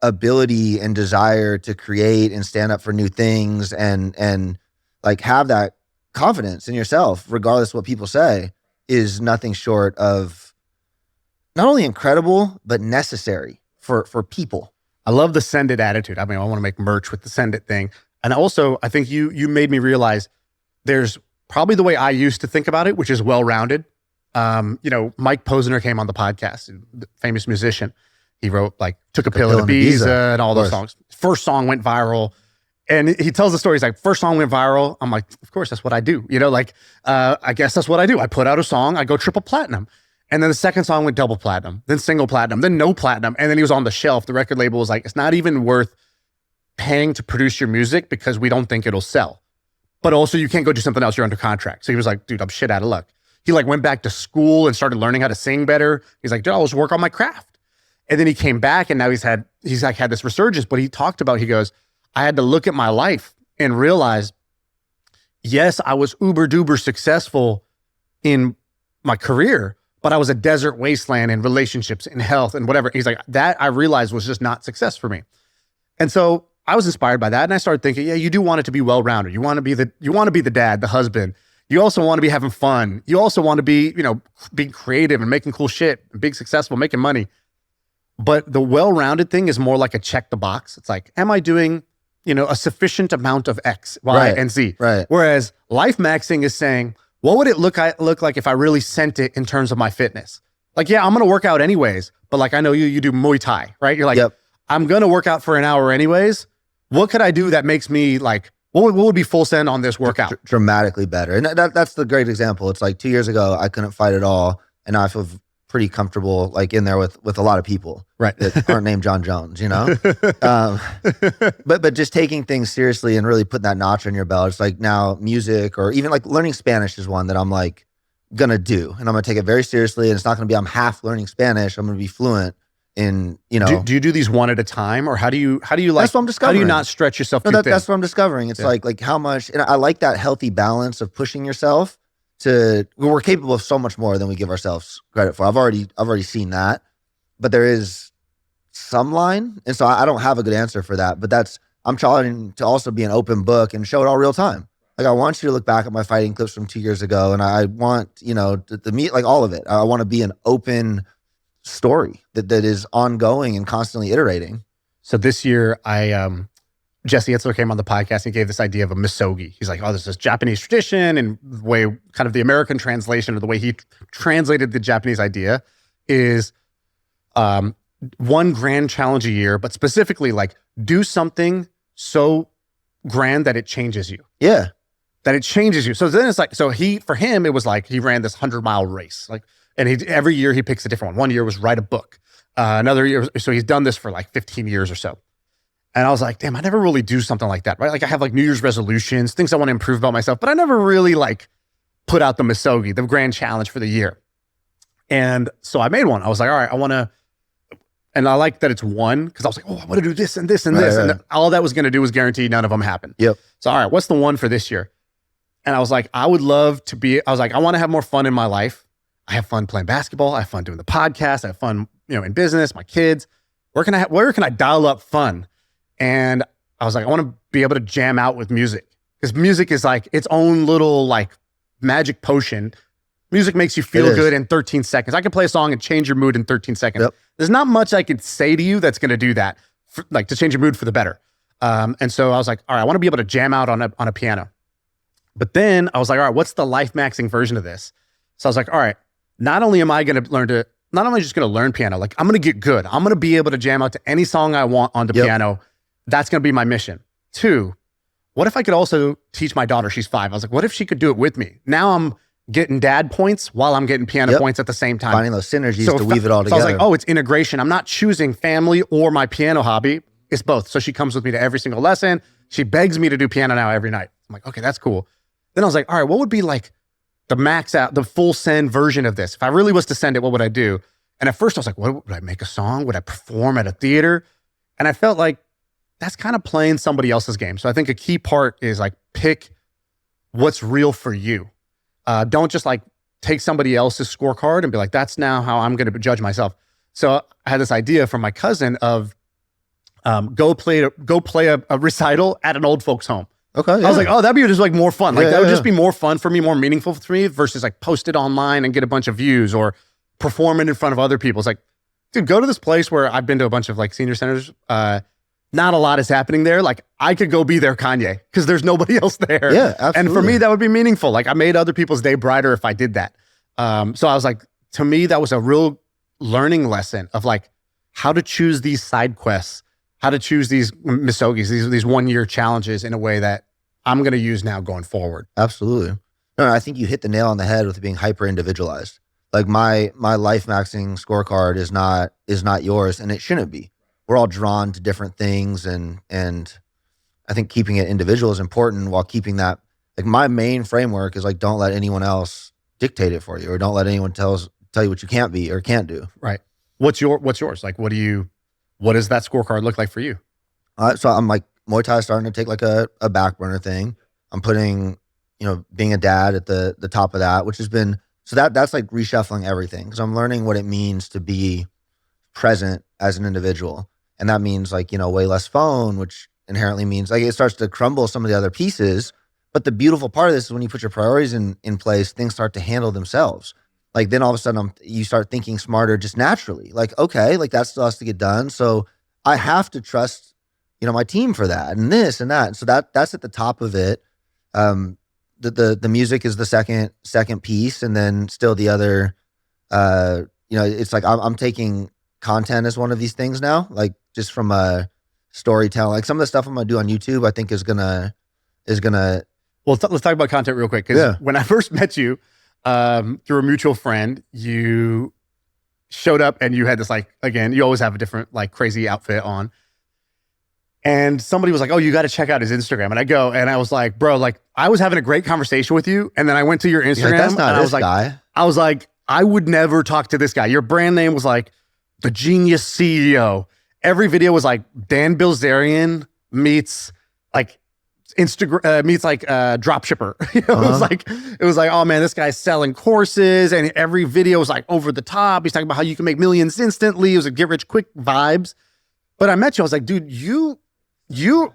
ability and desire to create and stand up for new things and like have that confidence in yourself, regardless of what people say, is nothing short of not only incredible, but necessary for people. I love the send it attitude. I mean, I want to make merch with the send it thing. And also, I think you made me realize there's probably the way I used to think about it, which is well-rounded. Mike Posner came on the podcast, the famous musician. He wrote Took a Pill in Ibiza and all those songs. First song went viral. And he tells the story. He's like, first song went viral. I'm like, of course, that's what I do. I guess that's what I do. I put out a song, I go triple platinum. And then the second song went double platinum, then single platinum, then no platinum. And then he was on the shelf. The record label was like, it's not even worth paying to produce your music because we don't think it'll sell. But also you can't go do something else. You're under contract. So he was like, dude, I'm shit out of luck. He like went back to school and started learning how to sing better. He's like, dude, I'll just work on my craft. And then he came back and now he's had this resurgence. But he talked about, he goes, I had to look at my life and realize, yes, I was uber duper successful in my career, but I was a desert wasteland in relationships, in health and whatever. He's like, that I realized was just not success for me. And so I was inspired by that. And I started thinking, yeah, you do want it to be well-rounded. You want to be the dad, the husband. You also want to be having fun. You also want to be, being creative and making cool shit, and being successful, making money. But the well-rounded thing is more like a check the box. It's like, am I doing, a sufficient amount of X, Y, and Z? Right. Whereas life maxing is saying, what would it look like if I really sent it in terms of my fitness? Like, yeah, I'm going to work out anyways. But like, I know you do Muay Thai, right? You're like, Yep. I'm going to work out for an hour anyways. What could I do that makes me like, what would be full send on this workout? Dramatically better. And that's the great example. It's like 2 years ago, I couldn't fight at all. And now I feel pretty comfortable like in there with a lot of people right. that aren't named John Jones, but just taking things seriously and really putting that notch on your belt. It's like now music or even like learning Spanish is one that I'm like gonna do. And I'm gonna take it very seriously. And it's not gonna be I'm half learning Spanish. I'm gonna be fluent in, Do you do these one at a time or how do you like, that's what I'm discovering. How do you not stretch yourself too thin? That's what I'm discovering. It's like how much, and I like that healthy balance of pushing yourself we're capable of so much more than we give ourselves credit for. I've already seen that, but there is some line. And so I don't have a good answer for that, but I'm trying to also be an open book and show it all real time. Like I want you to look back at my fighting clips from 2 years ago and I want, the meat, like all of it. I want to be an open story that is ongoing and constantly iterating. So this year Jesse Itzler came on the podcast and he gave this idea of a misogi. He's like, oh, this is Japanese tradition and the way kind of the American translation or the way he translated the Japanese idea is one grand challenge a year, but specifically like do something so grand that it changes you. Yeah. That it changes you. So then it's like, for him, it was like he ran this 100-mile race. Like, and every year he picks a different one. One year was write a book. Another year, so he's done this for like 15 years or so. And I was like, damn, I never really do something like that, right? Like I have like New Year's resolutions, things I want to improve about myself, but I never really like put out the misogi, the grand challenge for the year. And so I made one. I was like, all right, and I like that it's one because I was like, oh, I want to do this and this and this. Right. And all that was going to do was guarantee none of them happen. Yep. So, all right, what's the one for this year? And I was like, I want to have more fun in my life. I have fun playing basketball. I have fun doing the podcast. I have fun, in business, my kids. Where can I dial up fun? And I was like, I want to be able to jam out with music because music is like its own little like magic potion. Music makes you feel good in 13 seconds. I can play a song and change your mood in 13 seconds. Yep. There's not much I could say to you that's going to do that, to change your mood for the better. And so I was like, all right, I want to be able to jam out on a piano. But then I was like, all right, what's the life maxing version of this? So I was like, all right, not only am I just going to learn piano, like I'm going to get good. I'm going to be able to jam out to any song I want on the piano. That's going to be my mission. 2, what if I could also teach my daughter? She's 5. I was like, what if she could do it with me? Now I'm getting dad points while I'm getting piano points at the same time. Finding those synergies to weave it all together. So I was like, oh, it's integration. I'm not choosing family or my piano hobby. It's both. So she comes with me to every single lesson. She begs me to do piano now every night. I'm like, okay, that's cool. Then I was like, all right, what would be like the max out, the full send version of this? If I really was to send it, what would I do? And at first I was like, what would I make a song? Would I perform at a theater? And I felt like that's kind of playing somebody else's game. So I think a key part is like pick what's real for you. Don't just like take somebody else's scorecard and be like, that's now how I'm going to judge myself. So I had this idea from my cousin of go play a recital at an old folks home. Okay. I was like, oh, that'd be just like more fun. Like that would just be more fun for me, more meaningful for me versus like post it online and get a bunch of views or perform it in front of other people. It's like, dude, go to this place where I've been to a bunch of like senior centers. Not a lot is happening there. Like I could go be there Kanye because there's nobody else there. Yeah, absolutely. And for me, that would be meaningful. Like I made other people's day brighter if I did that. So I was like, to me, that was a real learning lesson of like how to choose these side quests, how to choose these misogis, these 1 year challenges in a way that I'm going to use now going forward. Absolutely. No, I think you hit the nail on the head with being hyper individualized. Like my life maxing scorecard is not yours, and it shouldn't be. We're all drawn to different things, and I think keeping it individual is important while keeping that. Like my main framework is like, don't let anyone else dictate it for you, or don't let anyone tell you what you can't be or can't do. Right. What's yours? Like, what does that scorecard look like for you? So I'm like, Muay Thai is starting to take like a back burner thing. I'm putting, being a dad at the top of that, which has been, so that's like reshuffling everything, because I'm learning what it means to be present as an individual. And that means like, way less phone, which inherently means like it starts to crumble some of the other pieces. But the beautiful part of this is when you put your priorities in place, things start to handle themselves. Like then all of a sudden you start thinking smarter just naturally. Like, okay, like that still has to get done. So I have to trust, my team for that and this and that. And so that's at the top of it. The music is the second piece, and then still the other, it's like I'm taking content as one of these things now, like just from a storytelling. Like some of the stuff I'm gonna do on YouTube, I think is gonna. Well, let's talk about content real quick, because when I first met you through a mutual friend, you showed up and you had this like, again, you always have a different like crazy outfit on. And somebody was like, oh, you got to check out his Instagram. And I go, and I was like, bro, like I was having a great conversation with you. And then I went to your Instagram, that's not and I was like, I would never talk to this guy. Your brand name was like the Genius CEO. Every video was like Dan Bilzerian meets like Instagram meets like drop shipper. It was like, oh man, this guy's selling courses, and every video was like over the top. He's talking about how you can make millions instantly. It was a get rich quick vibes. But I met you, I was like, dude, and you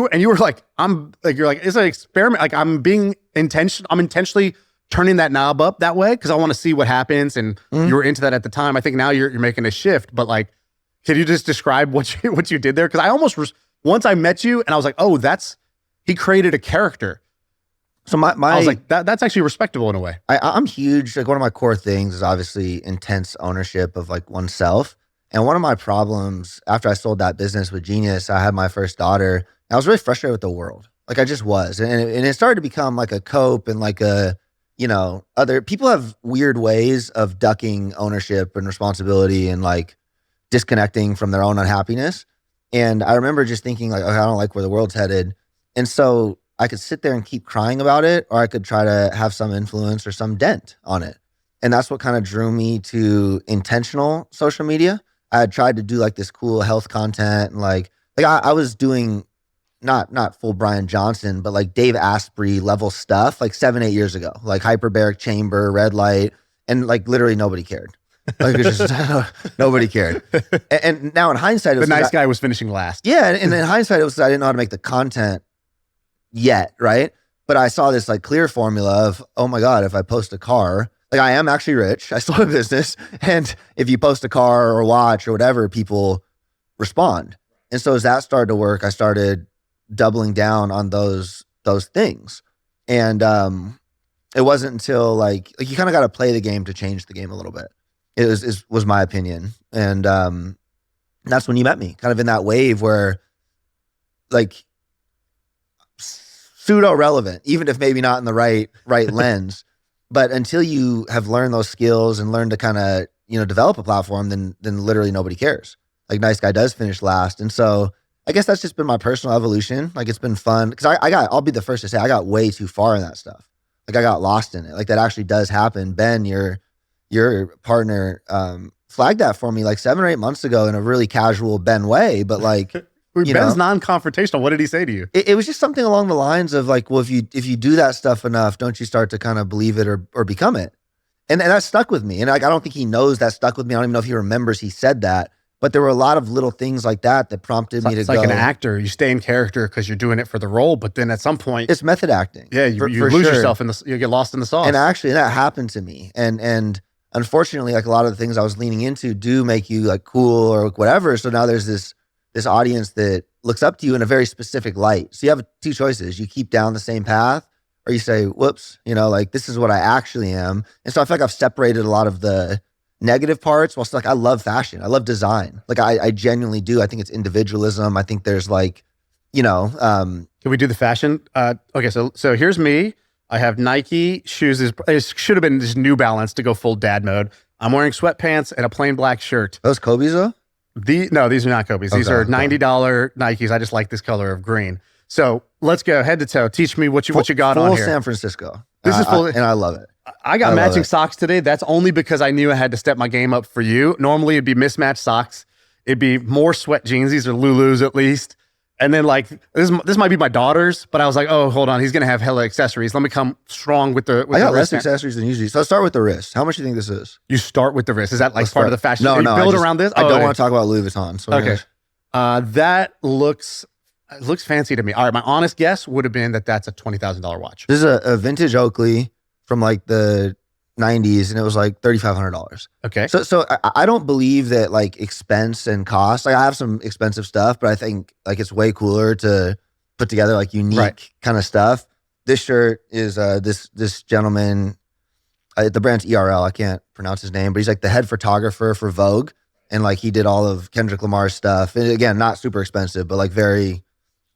were like, you're like, it's an experiment. Like I'm intentionally turning that knob up that way because I want to see what happens. And you were into that at the time. I think now you're making a shift. But like, can you just describe what you did there? Because I almost once I met you and I was like, oh, he created a character. So I was like, that's actually respectable in a way. I'm huge. Like one of my core things is obviously intense ownership of like oneself. And one of my problems after I sold that business with Genius, I had my first daughter. And I was really frustrated with the world. Like I just was. And it started to become like a cope and like other people have weird ways of ducking ownership and responsibility and like disconnecting from their own unhappiness. And I remember just thinking like, okay, I don't like where the world's headed. And so I could sit there and keep crying about it, or I could try to have some influence or some dent on it. And that's what kind of drew me to intentional social media. I had tried to do like this cool health content, and like I was doing not full Brian Johnson, but like Dave Asprey level stuff like 7-8 years ago, like hyperbaric chamber, red light, and like literally nobody cared. Like it's just nobody cared. And now in hindsight, it was the nice guy was finishing last. Yeah, and in hindsight, it was I didn't know how to make the content yet, right? But I saw this like clear formula of, oh my God, if I post a car. Like I am actually rich. I still have a business. And if you post a car or watch or whatever, people respond. And so as that started to work, I started doubling down on those things. And it wasn't until like you kind of got to play the game to change the game a little bit. It was my opinion. And that's when you met me, kind of in that wave where like pseudo relevant, even if maybe not in the right lens. But until you have learned those skills and learned to kind of, develop a platform, then literally nobody cares. Like nice guy does finish last. And so I guess that's just been my personal evolution. Like it's been fun because I'll be the first to say I got way too far in that stuff. Like I got lost in it. Like that actually does happen. Ben, your partner, flagged that for me like 7 or 8 months ago in a really casual Ben way. But like, Ben's non-confrontational. What did he say to you? It was just something along the lines of like, well, if you do that stuff enough, don't you start to kind of believe it or become it? And that stuck with me. And like, I don't think he knows that stuck with me. I don't even know if he remembers he said that. But there were a lot of little things like that prompted me to go. It's like an actor. You stay in character because you're doing it for the role. But then at some point, it's method acting. Yeah, you lose yourself you get lost in the sauce. And actually, that happened to me. And unfortunately, like a lot of the things I was leaning into do make you like cool or whatever. So now there's this audience that looks up to you in a very specific light. So you have two choices. You keep down the same path, or you say, whoops, like this is what I actually am. And so I feel like I've separated a lot of the negative parts. While still like I love fashion. I love design. Like I genuinely do. I think it's individualism. I think there's like, Can we do the fashion? Okay, so here's me. I have Nike shoes. It should have been just New Balance to go full dad mode. I'm wearing sweatpants and a plain black shirt. Those Kobe's though? No, these are not Kobe's. These are $90 Nikes. I just like this color of green. So let's go head to toe. Teach me what you got on here. San Francisco. This is full, and I love it. I got matching socks today. That's only because I knew I had to step my game up for you. Normally it'd be mismatched socks. It'd be more sweat jeans. These are Lulus at least. And then like, this might be my daughter's, but I was like, oh, hold on. He's going to have hella accessories. Let me come strong with the I got less wrist accessories than usually. So let's start with the wrist. How much do you think this is? You start with the wrist. Is that like part of the fashion? No, you no. build around this? I don't want to talk about Louis Vuitton. So okay. That looks fancy to me. All right. My honest guess would have been that that's a $20,000 watch. This is a vintage Oakley from like the 90s, and it was like $3,500. Okay. So I don't believe that like expense and cost. Like I have some expensive stuff, but I think like it's way cooler to put together like unique kind of stuff. This shirt is this gentleman. The brand's ERL. I can't pronounce his name, but he's like the head photographer for Vogue, and like he did all of Kendrick Lamar's stuff. And again, not super expensive, but like very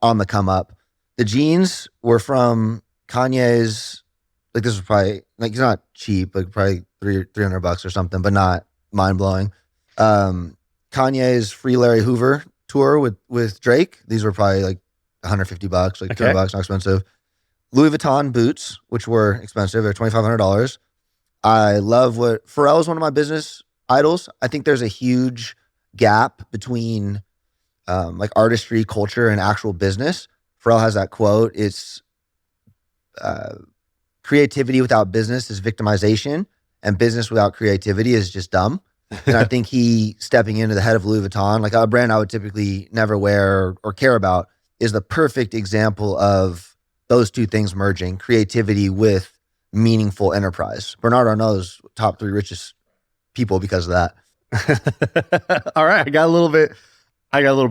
on the come up. The jeans were from Kanye's. Like this was probably like it's not cheap, like probably $300 or something, but not mind blowing. Kanye's Free Larry Hoover tour with Drake. These were probably like $150, like $200, not expensive. Louis Vuitton boots, which were expensive, they're $2,500. I love what Pharrell is one of my business idols. I think there's a huge gap between like artistry, culture, and actual business. Pharrell has that quote. It's creativity without business is victimization, and business without creativity is just dumb. And I think he stepping into the head of Louis Vuitton, like a brand I would typically never wear or care about, is the perfect example of those two things merging: creativity with meaningful enterprise. Bernardo knows top 3 richest people because of that. All right, I got a little bit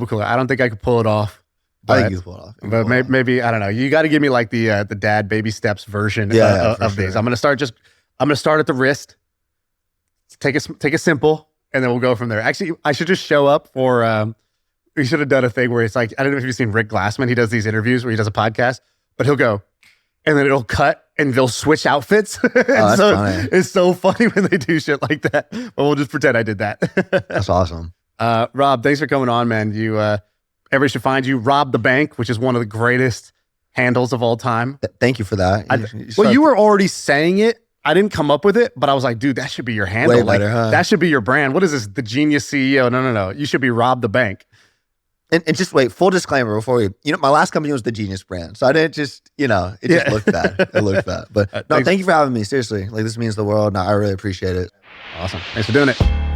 cooler. I don't think I could pull it off. I think you can pull it off. But maybe I don't know. You got to give me like the dad baby steps version of these. I'm gonna start at the wrist. Take a simple, and then we'll go from there. Actually, I should just show up for. We should have done a thing where it's like, I don't know if you've seen Rick Glassman. He does these interviews where he does a podcast, but he'll go, and then it'll cut, and they'll switch outfits. That's funny. It's so funny when they do shit like that. But we'll just pretend I did that. That's awesome. Rob, thanks for coming on, man. Everybody should find you. Rob the Bank, which is one of the greatest handles of all time. Thank you for that. You were already saying it. I didn't come up with it, but I was like, dude, that should be your handle. Way better, huh? That should be your brand. What is this? The Genius CEO? No. You should be Rob the Bank. And just wait, full disclaimer before my last company was the Genius brand. So I didn't just, it just looked bad. It looked bad. But no, thank you for having me. Seriously. Like this means the world. No, I really appreciate it. Awesome. Thanks for doing it.